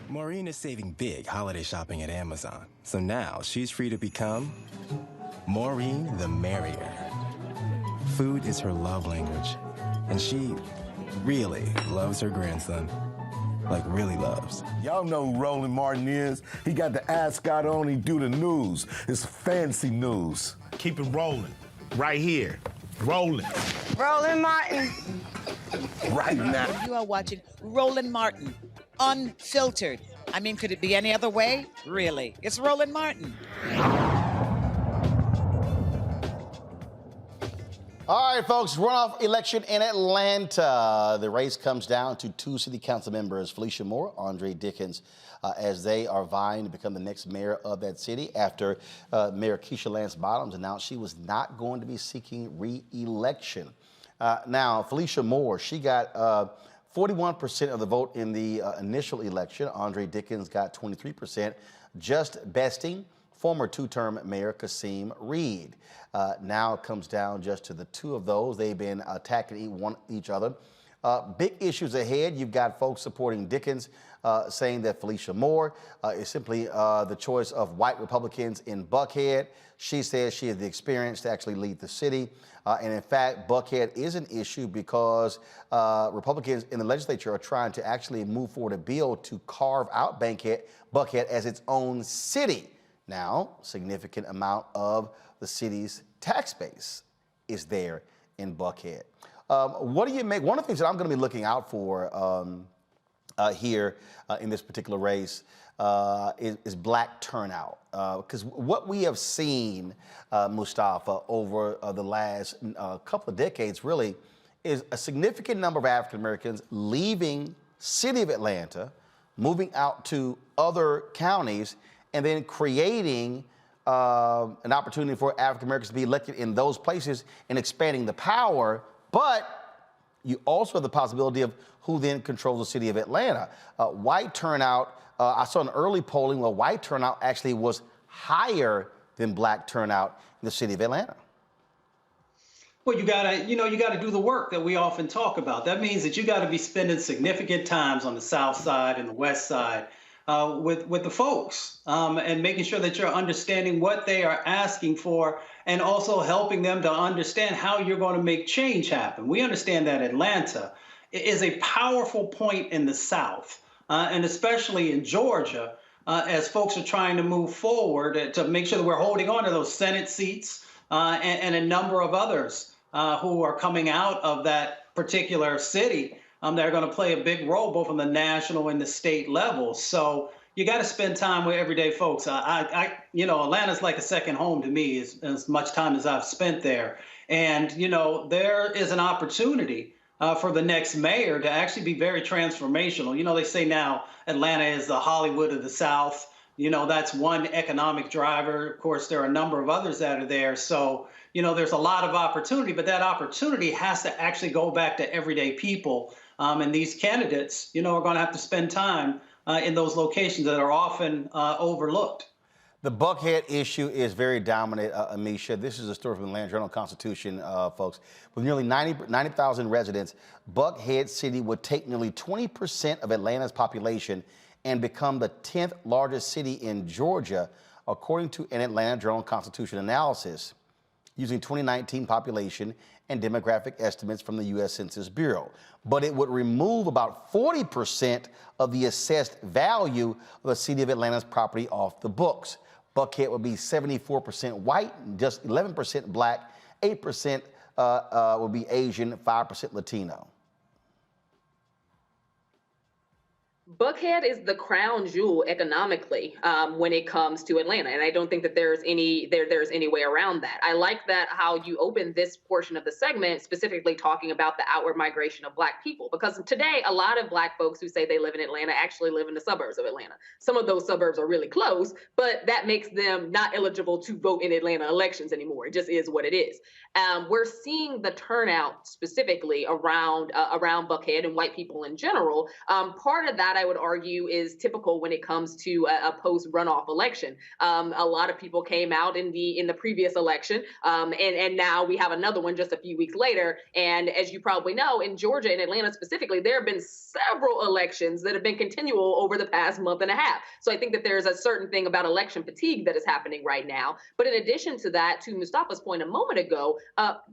Maureen is saving big holiday shopping at Amazon. So now she's free to become Maureen the Merrier. Food is her love language, and she really loves her grandson. like really loves. Y'all know who Roland Martin is. He got the ascot on, he do the news. It's fancy news. Keep it rolling. Right here. Rolling. Roland Martin. Right now. You are watching Roland Martin, unfiltered. I mean, could it be any other way? Really? It's Roland Martin. All right, folks, runoff election in Atlanta. The race comes down to two city council members, Felicia Moore, Andre Dickens, as they are vying to become the next mayor of that city after Mayor Keisha Lance Bottoms announced she was not going to be seeking re-election. Now, Felicia Moore, she got 41% of the vote in the initial election. Andre Dickens got 23%, just besting former two-term Mayor Kasim Reed. Now it comes down just to the two of those. They've been attacking each other. Big issues ahead. You've got folks supporting Dickens, saying that Felicia Moore is simply the choice of white Republicans in Buckhead. She says she has the experience to actually lead the city. And in fact, Buckhead is an issue because Republicans in the legislature are trying to actually move forward a bill to carve out Buckhead as its own city. Now, significant amount of the city's tax base is there in Buckhead. What do you make? One of the things that I'm going to be looking out for here in this particular race is black turnout. Because what we have seen, Mustafa, over the last couple of decades really is a significant number of African Americans leaving city of Atlanta, moving out to other counties, and then creating an opportunity for African Americans to be elected in those places and expanding the power. But you also have the possibility of who then controls the city of Atlanta. White turnout, I saw an early polling where white turnout actually was higher than black turnout in the city of Atlanta. Well, you gotta do the work that we often talk about. That means that you gotta be spending significant times on the South Side and the West Side with the folks and making sure that you're understanding what they are asking for and also helping them to understand how you're going to make change happen. We understand that Atlanta is a powerful point in the South and especially in Georgia as folks are trying to move forward to make sure that we're holding on to those Senate seats and a number of others who are coming out of that particular city. They're going to play a big role both on the national and the state level. So you got to spend time with everyday folks. Atlanta's like a second home to me as much time as I've spent there. And, there is an opportunity for the next mayor to actually be very transformational. They say now Atlanta is the Hollywood of the South. That's one economic driver. Of course, there are a number of others that are there. So, there's a lot of opportunity, but that opportunity has to actually go back to everyday people. And these candidates, are going to have to spend time in those locations that are often overlooked. The Buckhead issue is very dominant, Amisha. This is a story from the Atlanta Journal-Constitution, folks. With nearly 90,000 residents, Buckhead City would take nearly 20% of Atlanta's population and become the 10th largest city in Georgia, according to an Atlanta Journal-Constitution analysis using 2019 population and demographic estimates from the U.S. Census Bureau. But it would remove about 40% of the assessed value of the city of Atlanta's property off the books. Buckhead would be 74% white, just 11% black, 8% would be Asian, 5% Latino. Buckhead is the crown jewel economically when it comes to Atlanta, and I don't think that there's any way around that. I like that how you open this portion of the segment specifically talking about the outward migration of Black people, because today a lot of Black folks who say they live in Atlanta actually live in the suburbs of Atlanta. Some of those suburbs are really close, but that makes them not eligible to vote in Atlanta elections anymore. It just is what it is. We're seeing the turnout specifically around Buckhead and white people in general. Part of that, I would argue, is typical when it comes to a post-runoff election. A lot of people came out in the previous election, and now we have another one just a few weeks later. And as you probably know, in Georgia and Atlanta specifically, there have been several elections that have been continual over the past month and a half. So I think that there's a certain thing about election fatigue that is happening right now. But in addition to that, to Mustafa's point a moment ago,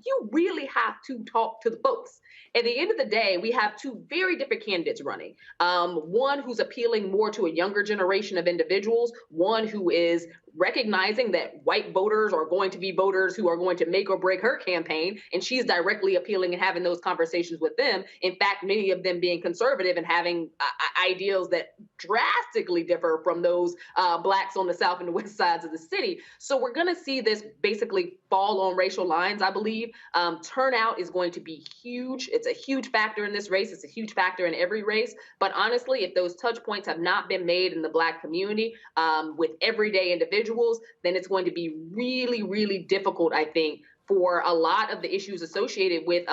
you really have to talk to the folks. At the end of the day, we have two very different candidates running. One who's appealing more to a younger generation of individuals, one who is recognizing that white voters are going to be voters who are going to make or break her campaign, and she's directly appealing and having those conversations with them. In fact, many of them being conservative and having ideals that drastically differ from those blacks on the south and the west sides of the city. So we're going to see this basically fall on racial lines, I believe. Turnout is going to be huge. It's a huge factor in this race. It's a huge factor in every race. But honestly, if those touch points have not been made in the Black community with everyday individuals, then it's going to be really, really difficult, I think, for a lot of the issues associated with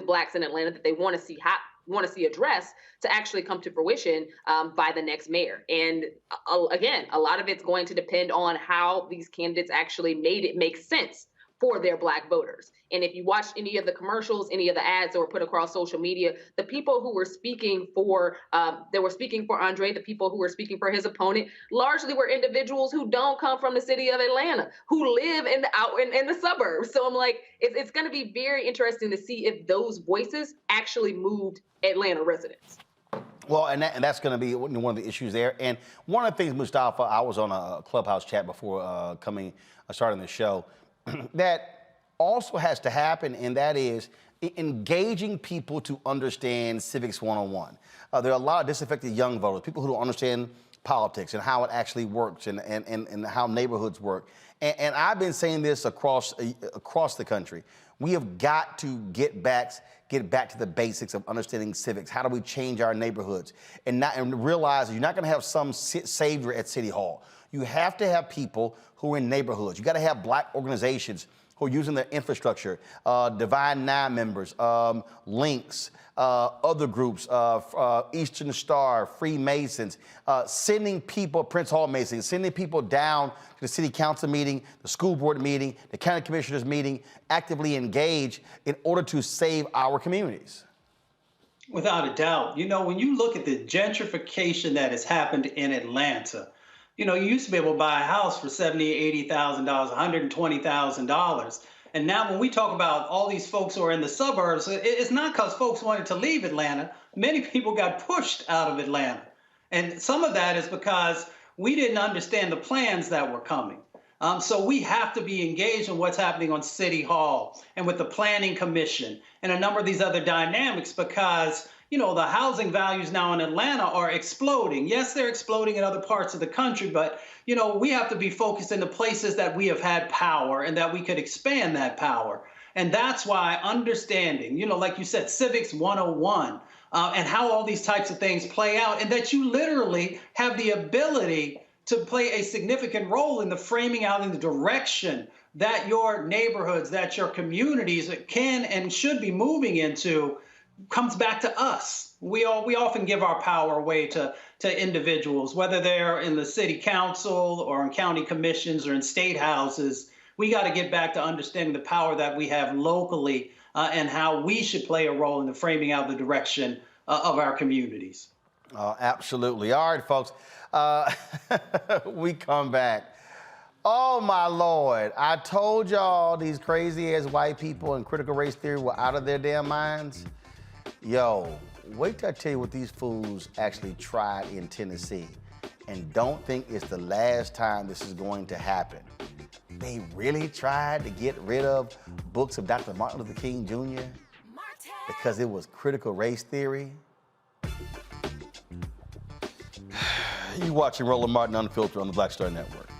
Blacks in Atlanta that they want to see addressed to actually come to fruition by the next mayor. And again, a lot of it's going to depend on how these candidates actually made it make sense for their Black voters. And if you watched any of the commercials, any of the ads that were put across social media, the people who were speaking for Andre, the people who were speaking for his opponent, largely were individuals who don't come from the city of Atlanta, who live in the suburbs. So I'm like, it's going to be very interesting to see if those voices actually moved Atlanta residents. Well, and that's going to be one of the issues there. And one of the things, Mustafa, I was on a Clubhouse chat before starting the show, that also has to happen, and that is engaging people to understand civics 101. There are a lot of disaffected young voters, people who don't understand politics and how it actually works and how neighborhoods work. And I've been saying this across the country. We have got to get back to the basics of understanding civics. How do we change our neighborhoods? And realize that you're not going to have some savior at City Hall. You have to have people who are in neighborhoods. You got to have Black organizations who are using their infrastructure, Divine Nine members, Links, other groups, Eastern Star, Freemasons, sending people, Prince Hall Masons, sending people down to the city council meeting, the school board meeting, the county commissioners meeting, actively engage in order to save our communities. Without a doubt. You know, when you look at the gentrification that has happened in Atlanta, you know, you used to be able to buy a house for $70,000, $80,000, $120,000. And now when we talk about all these folks who are in the suburbs, it's not because folks wanted to leave Atlanta. Many people got pushed out of Atlanta. And some of that is because we didn't understand the plans that were coming. So we have to be engaged in what's happening on City Hall and with the Planning Commission and a number of these other dynamics because, you know, the housing values now in Atlanta are exploding. Yes, they're exploding in other parts of the country, but, you know, we have to be focused in the places that we have had power and that we could expand that power. And that's why understanding, you know, like you said, Civics 101 and how all these types of things play out and that you literally have the ability to play a significant role in the framing out in the direction that your neighborhoods, that your communities can and should be moving into comes back to us. We often give our power away to individuals, whether they're in the city council or in county commissions or in state houses. We got to get back to understanding the power that we have locally and how we should play a role in the framing out the direction of our communities. Absolutely. All right, folks. We come back. Oh, my Lord. I told y'all these crazy-ass white people in critical race theory were out of their damn minds. Yo, wait till I tell you what these fools actually tried in Tennessee. And don't think it's the last time this is going to happen. They really tried to get rid of books of Dr. Martin Luther King Jr. because it was critical race theory. You watching Roland Martin Unfiltered on the Black Star Network.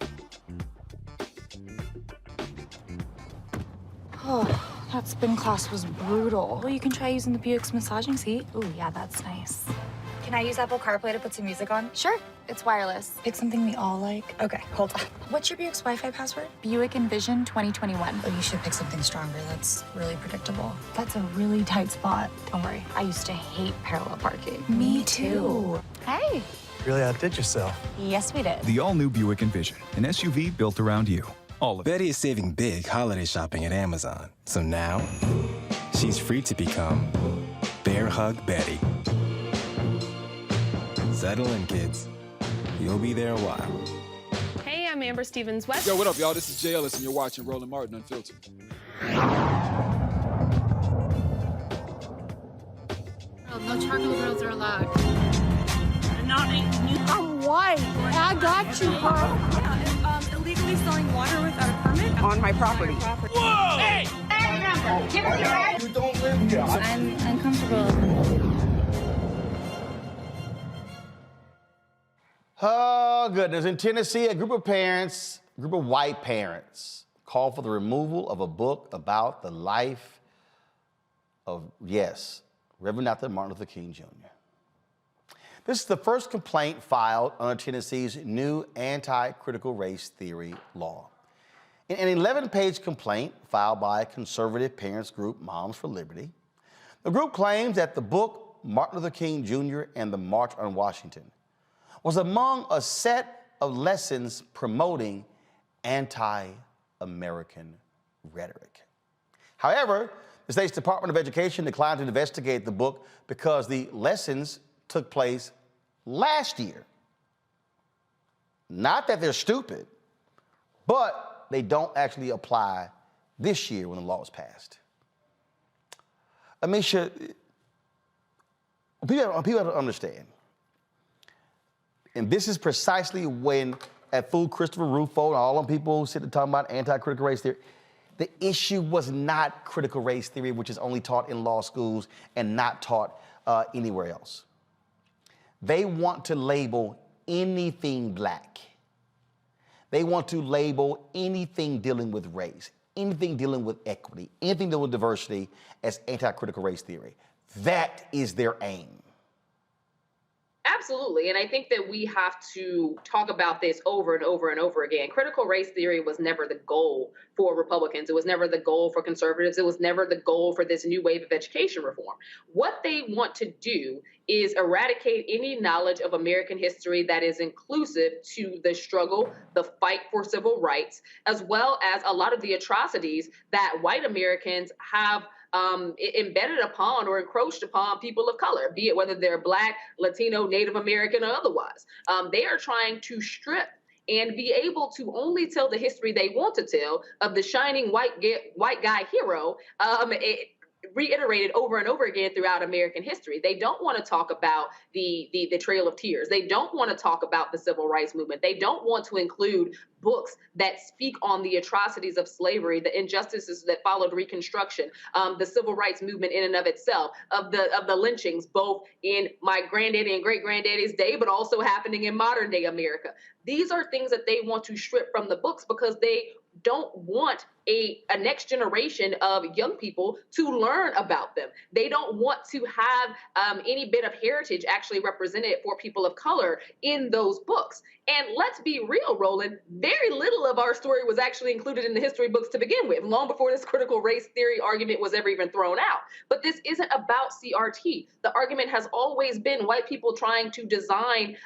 Oh, that spin class was brutal. Well, you can try using the Buick's massaging seat. Ooh, yeah, that's nice. Can I use Apple CarPlay to put some music on? Sure, it's wireless. Pick something we all like. Okay, hold on. What's your Buick's Wi-Fi password? Buick Envision 2021. Oh, you should pick something stronger. That's really predictable. That's a really tight spot. Don't worry, I used to hate parallel parking. Me too. Hey. Really outdid yourself. Yes, we did. The all-new Buick Envision, an SUV built around you. All of it. Betty is saving big holiday shopping at Amazon. So now, she's free to become Bear Hug Betty. Settle in, kids. You'll be there a while. Hey, I'm Amber Stevens-West. Yo, what up, y'all? This is Jay Ellis, and you're watching Roland Martin Unfiltered. No charcoal grills are allowed. I'm white. I got you, bro. Illegally selling water without a permit on my property. Whoa! Hey! You don't live here. I'm uncomfortable. Oh, goodness. In Tennessee, a group of white parents, called for the removal of a book about the life of, yes, Reverend Dr. Martin Luther King Jr. This is the first complaint filed under Tennessee's new anti-critical race theory law. In an 11-page complaint filed by conservative parents group Moms for Liberty, the group claims that the book Martin Luther King Jr. and the March on Washington was among a set of lessons promoting anti-American rhetoric. However, the state's Department of Education declined to investigate the book because the lessons took place last year. Not that they're stupid, but they don't actually apply this year when the law was passed. Amisha, people have to understand, and this is precisely when, at Fool Christopher Rufo and all them people who sit and talk about anti-critical race theory, the issue was not critical race theory, which is only taught in law schools and not taught anywhere else. They want to label anything black. They want to label anything dealing with race, anything dealing with equity, anything dealing with diversity as anti-critical race theory. That is their aim. Absolutely. And I think that we have to talk about this over and over and over again. Critical race theory was never the goal for Republicans. It was never the goal for conservatives. It was never the goal for this new wave of education reform. What they want to do is eradicate any knowledge of American history that is inclusive to the struggle, the fight for civil rights, as well as a lot of the atrocities that white Americans have embedded upon or encroached upon people of color, be it whether they're Black, Latino, Native American, or otherwise. They are trying to strip and be able to only tell the history they want to tell of the shining white guy hero, reiterated over and over again throughout American history. They don't want to talk about the Trail of Tears. They don't want to talk about the Civil Rights Movement. They don't want to include books that speak on the atrocities of slavery, the injustices that followed Reconstruction, the Civil Rights Movement in and of itself, of the lynchings, both in my granddaddy and great-granddaddy's day, but also happening in modern day America. These are things that they want to strip from the books because they don't want a next generation of young people to learn about them. They don't want to have any bit of heritage actually represented for people of color in those books. And let's be real, Roland, very little of our story was actually included in the history books to begin with, long before this critical race theory argument was ever even thrown out. But this isn't about CRT. The argument has always been white people trying to design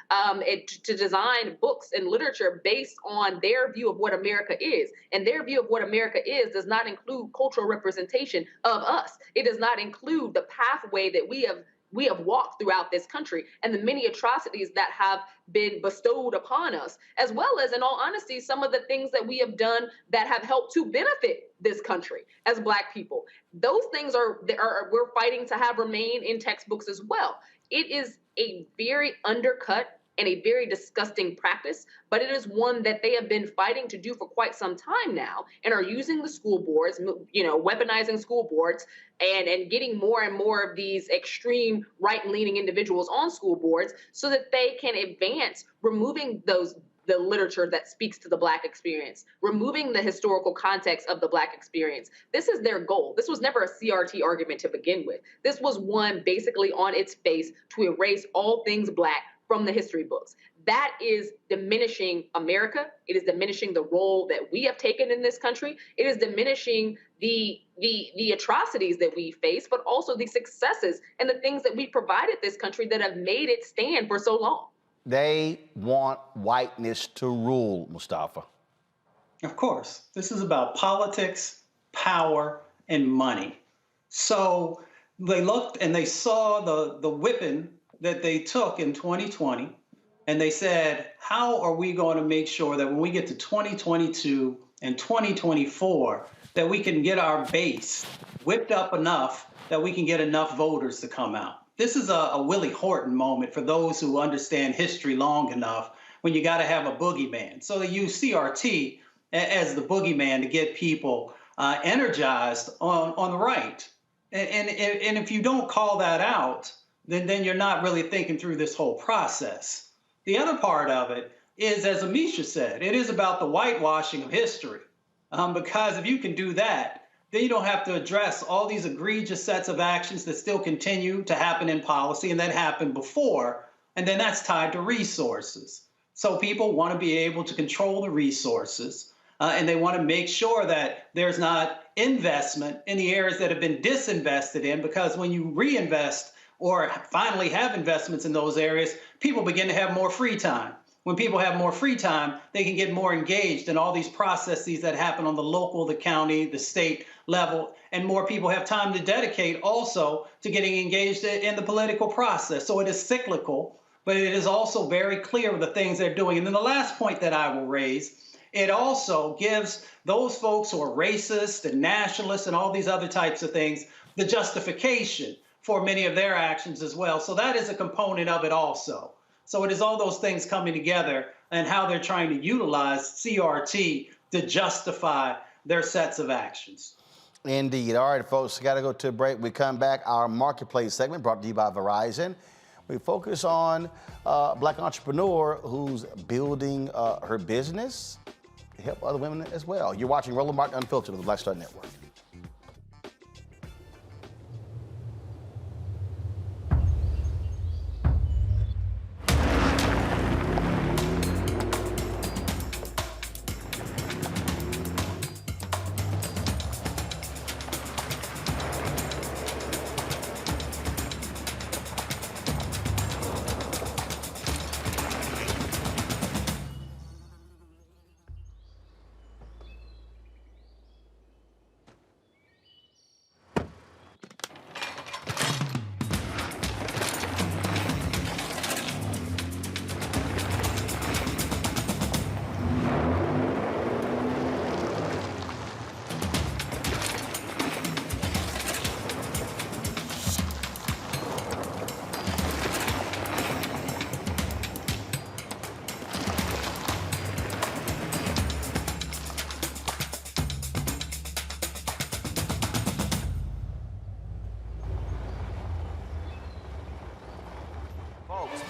books and literature based on their view of what America is. And their view of what America is does not include cultural representation of us. It does not include the pathway that we have walked throughout this country and the many atrocities that have been bestowed upon us, as well as, in all honesty, some of the things that we have done that have helped to benefit this country as Black people. Those things we're fighting to have remain in textbooks as well. It is a very undercut and a very disgusting practice, but it is one that they have been fighting to do for quite some time now and are using the school boards, weaponizing school boards and getting more and more of these extreme right-leaning individuals on school boards so that they can advance removing the literature that speaks to the Black experience, removing the historical context of the Black experience. This is their goal. This was never a CRT argument to begin with. This was one basically on its face to erase all things Black from the history books. That is diminishing America. It is diminishing the role that we have taken in this country. It is diminishing the atrocities that we face, but also the successes and the things that we provided this country that have made it stand for so long. They want whiteness to rule, Mustafa. Of course. This is about politics, power, and money. So they looked and they saw the whipping that they took in 2020, and they said, how are we going to make sure that when we get to 2022 and 2024, that we can get our base whipped up enough that we can get enough voters to come out? This is a Willie Horton moment for those who understand history long enough, when you got to have a boogeyman. So they use CRT as the boogeyman to get people energized on the right. And if you don't call that out, then you're not really thinking through this whole process. The other part of it is, as Amisha said, it is about the whitewashing of history. Because if you can do that, then you don't have to address all these egregious sets of actions that still continue to happen in policy and that happened before, and then that's tied to resources. So people want to be able to control the resources, and they want to make sure that there's not investment in the areas that have been disinvested in, because when you reinvest or finally have investments in those areas, people begin to have more free time. When people have more free time, they can get more engaged in all these processes that happen on the local, the county, the state level, and more people have time to dedicate also to getting engaged in the political process. So it is cyclical, but it is also very clear of the things they're doing. And then the last point that I will raise, it also gives those folks who are racist and nationalists and all these other types of things the justification for many of their actions as well. So that is a component of it also. So it is all those things coming together and how they're trying to utilize CRT to justify their sets of actions. Indeed. All right, folks, got to go to a break. We come back. Our marketplace segment brought to you by Verizon. We focus on a black entrepreneur who's building her business to help other women as well. You're watching Roland Martin Unfiltered on the Black Star Network.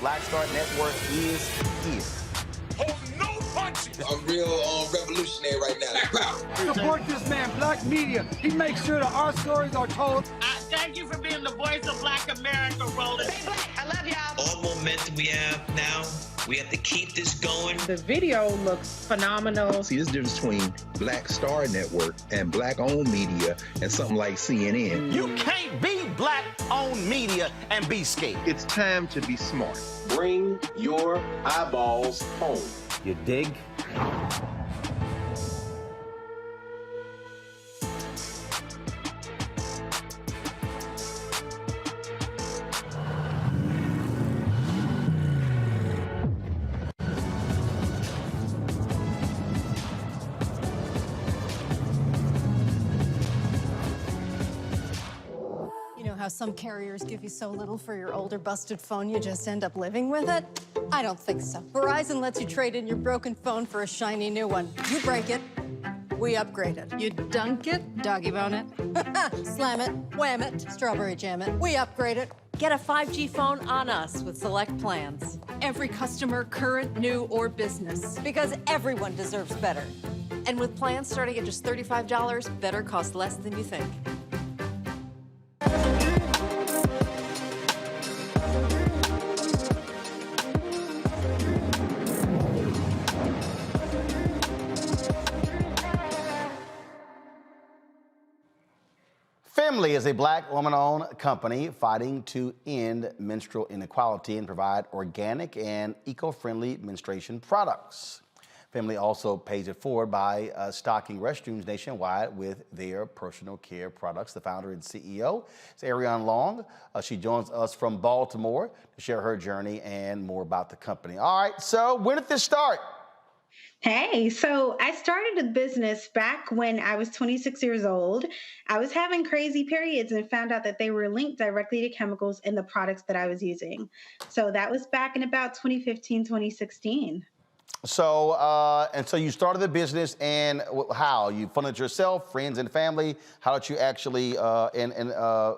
Black Star Network is here. Hold no punches. I'm real revolutionary right now. Support this man, Black Media. He makes sure that our stories are told. Thank you for being the voice of Black America, Roland. Stay black. I love y'all. All momentum we have now, we have to keep this going. The video looks phenomenal. See, this difference between Black Star Network and black-owned media and something like CNN. You can't be black-owned media and be scared. It's time to be smart. Bring your eyeballs home. You dig? How some carriers give you so little for your older busted phone you just end up living with it? I don't think so. Verizon lets you trade in your broken phone for a shiny new one. You break it, we upgrade it. You dunk it, doggy bone it, slam it, wham it, strawberry jam it, we upgrade it. Get a 5G phone on us with select plans. Every customer, current, new, or business. Because everyone deserves better. And with plans starting at just $35, better costs less than you think. Family is a black woman-owned company fighting to end menstrual inequality and provide organic and eco-friendly menstruation products. Family also pays it forward by stocking restrooms nationwide with their personal care products. The founder and CEO is Ariane Long. She joins us from Baltimore to share her journey and more about the company. All right, so when did this start? Hey, so I started a business back when I was 26 years old. I was having crazy periods and found out that they were linked directly to chemicals in the products that I was using. So that was back in about 2015, 2016. So, and so you started the business, and how? You funded yourself, friends and family? How did you actually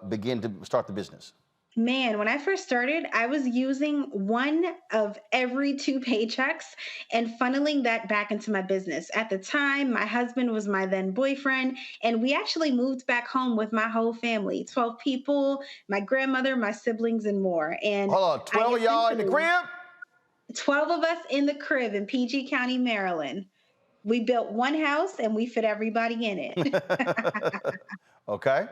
begin to start the business? Man, when I first started, I was using one of every two paychecks and funneling that back into my business. At the time, my husband was my then boyfriend, and we actually moved back home with my whole family, 12 people, my grandmother, my siblings, and more. And Hold on, 12 of y'all in the crib? 12 of us in the crib in PG County, Maryland. We built one house and we fit everybody in it. Okay.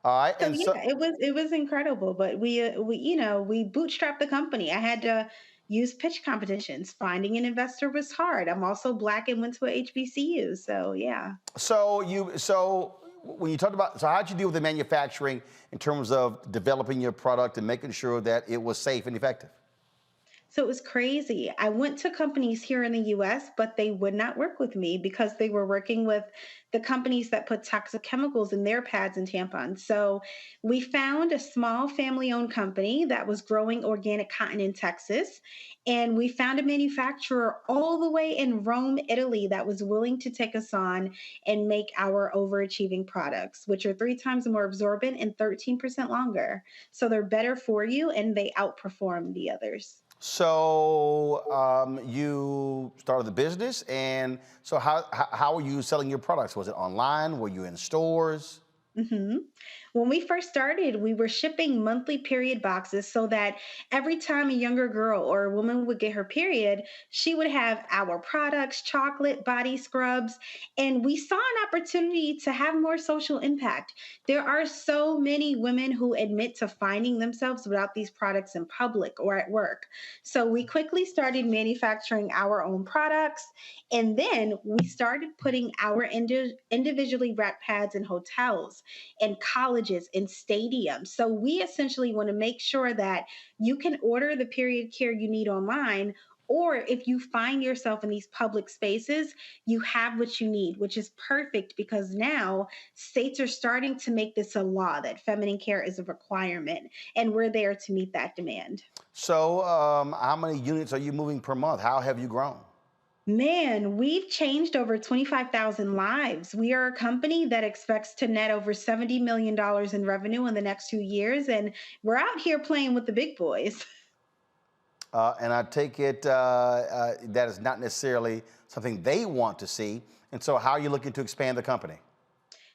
All right. So And yeah, so, it was incredible, but we bootstrapped the company. I had to use pitch competitions. Finding an investor was hard. I'm also Black and went to a HBCU, so yeah. so when you talked about, so how'd you deal with the manufacturing in terms of developing your product and making sure that it was safe and effective? So it was crazy. I went to companies here in the US, but they would not work with me because they were working with the companies that put toxic chemicals in their pads and tampons. So we found a small family owned company that was growing organic cotton in Texas. And we found a manufacturer all the way in Rome, Italy, that was willing to take us on and make our overachieving products, which are 3 times more absorbent and 13% longer. So they're better for you and they outperform the others. So you started the business, and so how were you selling your products? Was it online? Were you in stores? hmm When we first started, we were shipping monthly period boxes so that every time a younger girl or a woman would get her period, she would have our products, chocolate, body scrubs, and we saw an opportunity to have more social impact. There are so many women who admit to finding themselves without these products in public or at work. So we quickly started manufacturing our own products, and then we started putting our individually wrapped pads in hotels and colleges and stadiums. So we essentially want to make sure that you can order the period care you need online. Or if you find yourself in these public spaces, you have what you need, which is perfect because now states are starting to make this a law that feminine care is a requirement, and we're there to meet that demand. So how many units are you moving per month? How have you grown? Man, we've changed over 25,000 lives. We are a company that expects to net over $70 million in revenue in the next 2 years, and we're out here playing with the big boys. And I take it that is not necessarily something they want to see. And so how are you looking to expand the company?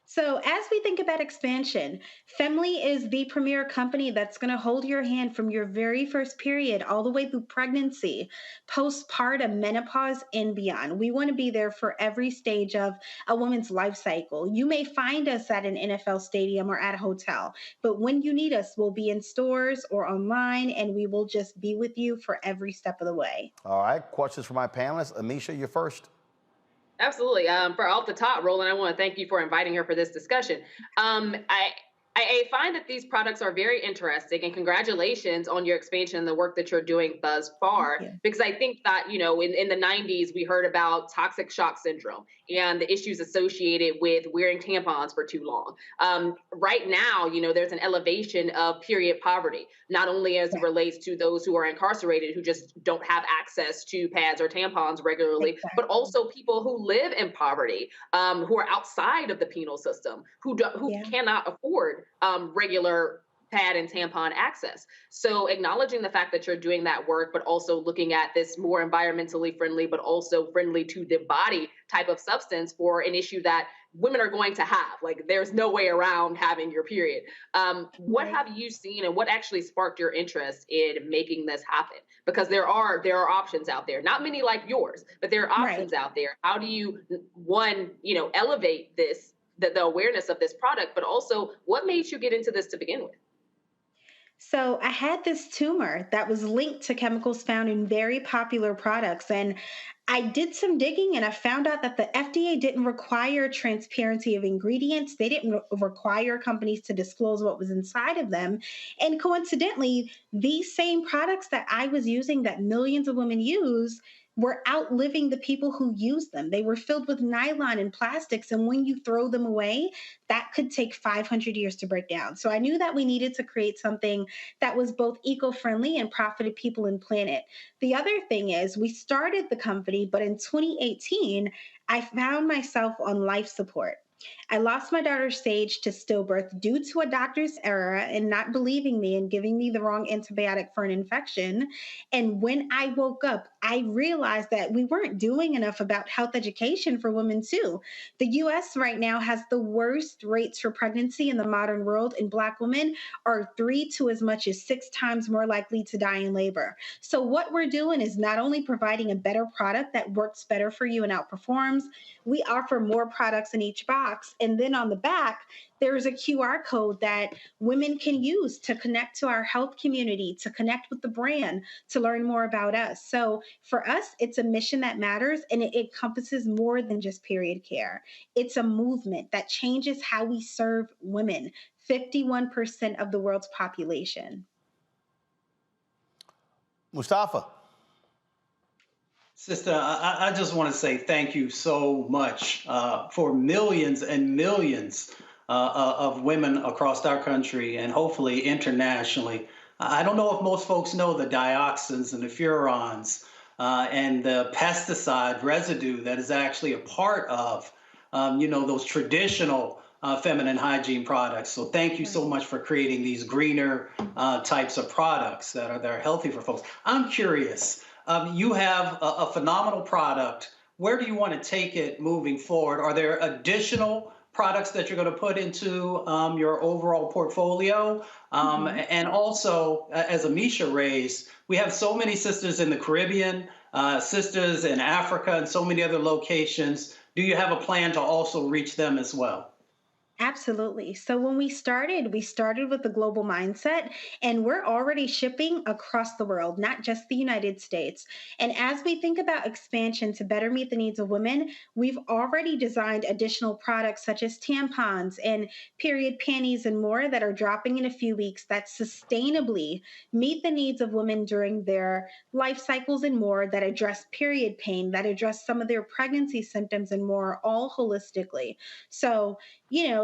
So, as we think about expansion, Femly is the premier company that's going to hold your hand from your very first period all the way through pregnancy, postpartum, menopause, and beyond. We want to be there for every stage of a woman's life cycle. You may find us at an NFL stadium or at a hotel, but when you need us, we'll be in stores or online, and we will just be with you for every step of the way. All right, questions for my panelists. Amisha, you're first. Absolutely. For off the top, Roland, I want to thank you for inviting her for this discussion. I find that these products are very interesting, and congratulations on your expansion and the work that you're doing thus far. Because I think that, in the 90s, we heard about toxic shock syndrome and the issues associated with wearing tampons for too long. Right now, there's an elevation of period poverty, not only as it relates to those who are incarcerated who just don't have access to pads or tampons regularly, but also people who live in poverty, who are outside of the penal system, who cannot afford regular pad and tampon access. So acknowledging the fact that you're doing that work, but also looking at this more environmentally friendly, but also friendly to the body type of substance for an issue that women are going to have. Like, there's no way around having your period. What have you seen, and what actually sparked your interest in making this happen? Because there are options out there, not many like yours, but there are options out there. How do you, one, elevate this, the awareness of this product, but also what made you get into this to begin with? So I had this tumor that was linked to chemicals found in very popular products. And I did some digging and I found out that the FDA didn't require transparency of ingredients. They didn't require companies to disclose what was inside of them. And coincidentally, these same products that I was using that millions of women use were outliving the people who use them. They were filled with nylon and plastics, and when you throw them away, that could take 500 years to break down. So I knew that we needed to create something that was both eco-friendly and profited people and planet. The other thing is we started the company, but in 2018, I found myself on life support. I lost my daughter Sage to stillbirth due to a doctor's error and not believing me and giving me the wrong antibiotic for an infection. And when I woke up, I realized that we weren't doing enough about health education for women too. The US right now has the worst rates for pregnancy in the modern world, and Black women are 3 to as much as 6 times more likely to die in labor. So what we're doing is not only providing a better product that works better for you and outperforms, we offer more products in each box. And then on the back, there's a QR code that women can use to connect to our health community, to connect with the brand, to learn more about us. So for us, it's a mission that matters, and it encompasses more than just period care. It's a movement that changes how we serve women, 51% of the world's population. Mustafa. Sister, I just want to say thank you so much for millions and millions of women across our country and hopefully internationally. I don't know if most folks know the dioxins and the furans and the pesticide residue that is actually a part of, those traditional feminine hygiene products. So thank you so much for creating these greener types of products that are healthy for folks. I'm curious. You have a phenomenal product. Where do you want to take it moving forward? Are there additional products that you're going to put into your overall portfolio? And also, as Amisha raised, we have so many sisters in the Caribbean, sisters in Africa, and so many other locations. Do you have a plan to also reach them as well? Absolutely. So when we started with a global mindset, and we're already shipping across the world, not just the United States. And as we think about expansion to better meet the needs of women, we've already designed additional products such as tampons and period panties and more that are dropping in a few weeks that sustainably meet the needs of women during their life cycles and more, that address period pain, that address some of their pregnancy symptoms and more, all holistically. So,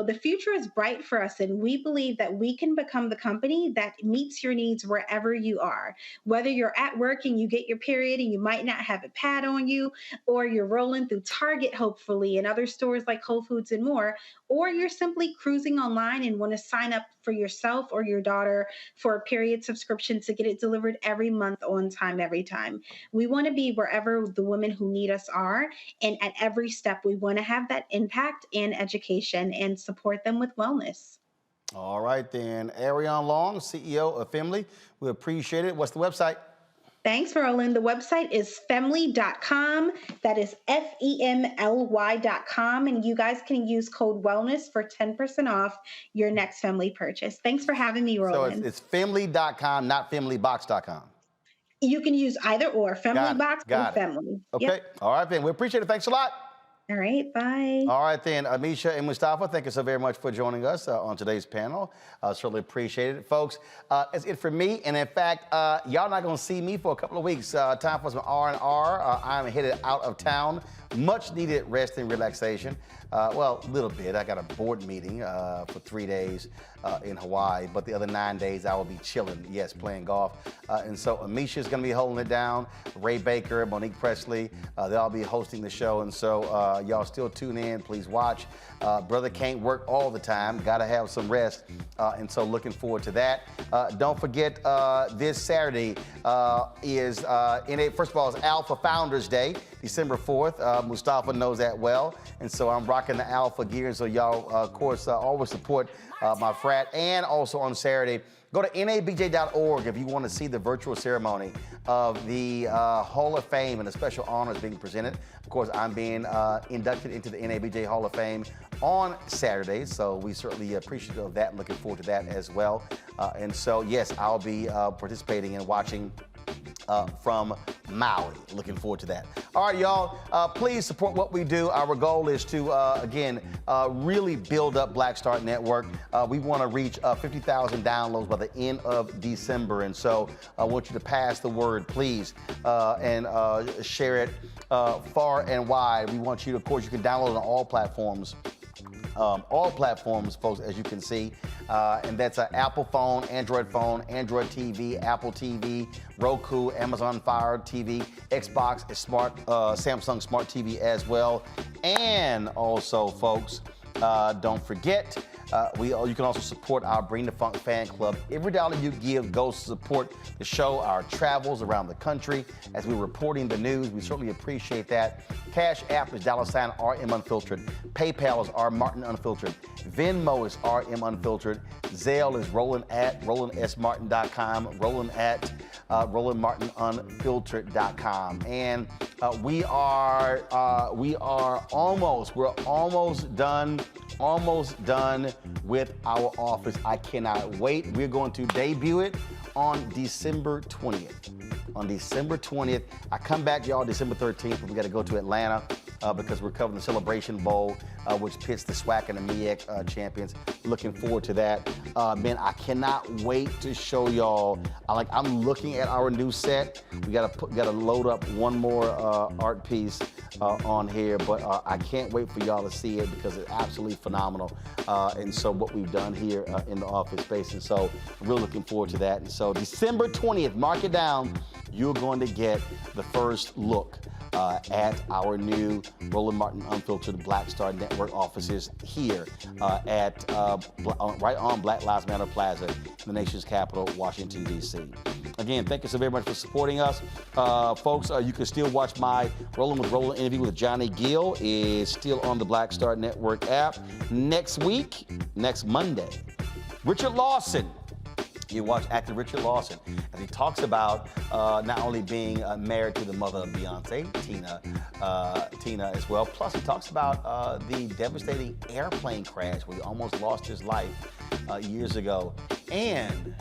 the future is bright for us, and we believe that we can become the company that meets your needs wherever you are. Whether you're at work and you get your period and you might not have a pad on you, or you're rolling through Target, hopefully, and other stores like Whole Foods and more, or you're simply cruising online and want to sign up for yourself or your daughter for a period subscription to get it delivered every month on time, every time. We want to be wherever the women who need us are, and at every step, we want to have that impact and education and support them with wellness. All right, then. Ariane Long, CEO of Femly. We appreciate it. What's the website? Thanks, Roland. The website is femly.com. That is FEMLY.com. And you guys can use code wellness for 10% off your next Femly purchase. Thanks for having me, Roland. So it's femly.com, not femlybox.com. You can use either or, Femlybox or Femly. Okay. Yep. All right, then. We appreciate it. Thanks a lot. All right, bye. All right, then, Amisha and Mustafa, thank you so very much for joining us on today's panel. Certainly appreciate it. Folks, that's it for me. And in fact, y'all not going to see me for a couple of weeks. Time for some R&R. I'm headed out of town. Much needed rest and relaxation. Well, a little bit. I got a board meeting for 3 days in Hawaii, but the other 9 days I will be chilling, yes, playing golf. And so Amisha's going to be holding it down. Ray Baker, Monique Presley, they'll all be hosting the show. And so y'all still tune in. Please watch. Brother can't work all the time. Got to have some rest. And so looking forward to that. Don't forget this Saturday is, first of all, it's Alpha Founders Day, December 4th. Mustafa knows that well. And so I'm rocking the Alpha gear. And so y'all, of course, always support my frat. And also on Saturday, go to nabj.org if you want to see the virtual ceremony of the Hall of Fame and the special honors being presented. Of course, I'm being inducted into the NABJ Hall of Fame on Saturday, so we certainly appreciate of that and looking forward to that as well. And so, yes, I'll be participating and watching from Maui. Looking forward to that. All right, y'all, please support what we do. Our goal is to, again, really build up Black Star Network. We want to reach 50,000 downloads by the end of December. And so I want you to pass the word, please, and share it far and wide. We want you to, of course, you can download on all platforms. Folks, as you can see. And that's an Apple phone, Android TV, Apple TV, Roku, Amazon Fire TV, Xbox, Smart, Samsung Smart TV as well. And also, folks, don't forget, you can also support our Bring the Funk fan club. Every dollar you give goes to support the show, our travels around the country. As we're reporting the news, we certainly appreciate that. Cash App is $RM Unfiltered. PayPal is R Martin Unfiltered. Venmo is RM Unfiltered. Zelle is Roland at RolandSMartin.com. Roland at RolandMartinUnfiltered.com. And we're almost done with our office. I cannot wait. We're going to debut it on December 20th. On December 20th, I come back, y'all, December 13th, but we got to go to Atlanta because we're covering the Celebration Bowl, which pits the SWAC and the MEAC champions. Looking forward to that. Man, I cannot wait to show y'all. I'm looking at our new set. We gotta load up one more art piece on here, but I can't wait for y'all to see it because it's absolutely phenomenal. And so what we've done here in the office space, and so I'm really looking forward to that. And so December 20th, mark it down. You're going to get the first look at our new Roland Martin Unfiltered Black Star Network offices here right on Black Lives Matter Plaza in the nation's capital, Washington, D.C. Again, thank you so very much for supporting us. Folks, you can still watch my Roland with Roland interview with Johnny Gill. Is still on the Black Star Network app. Next Monday, Richard Lawson. You watch actor Richard Lawson as he talks about not only being married to the mother of Beyonce, Tina as well. Plus, he talks about the devastating airplane crash where he almost lost his life years ago, and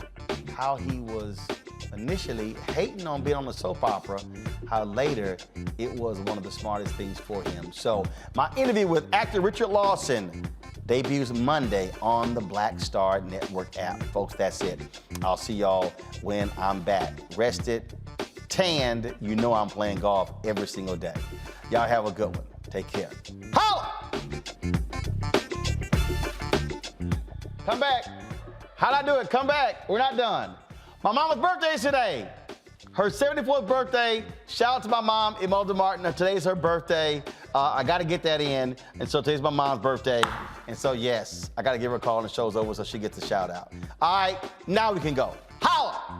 how he was initially hating on being on the soap opera, how later it was one of the smartest things for him. So, my interview with actor Richard Lawson debuts Monday on the Black Star Network app. Folks, that's it. I'll see y'all when I'm back. Rested, tanned, you know I'm playing golf every single day. Y'all have a good one. Take care. Holla! Come back. How'd I do it? Come back. We're not done. My mama's birthday is today. Her 74th birthday. Shout out to my mom, Imelda Martin. Today's her birthday. I got to get that in. And so today's my mom's birthday. And so, yes, I got to give her a call and the show's over so she gets a shout out. All right, now we can go. Holla!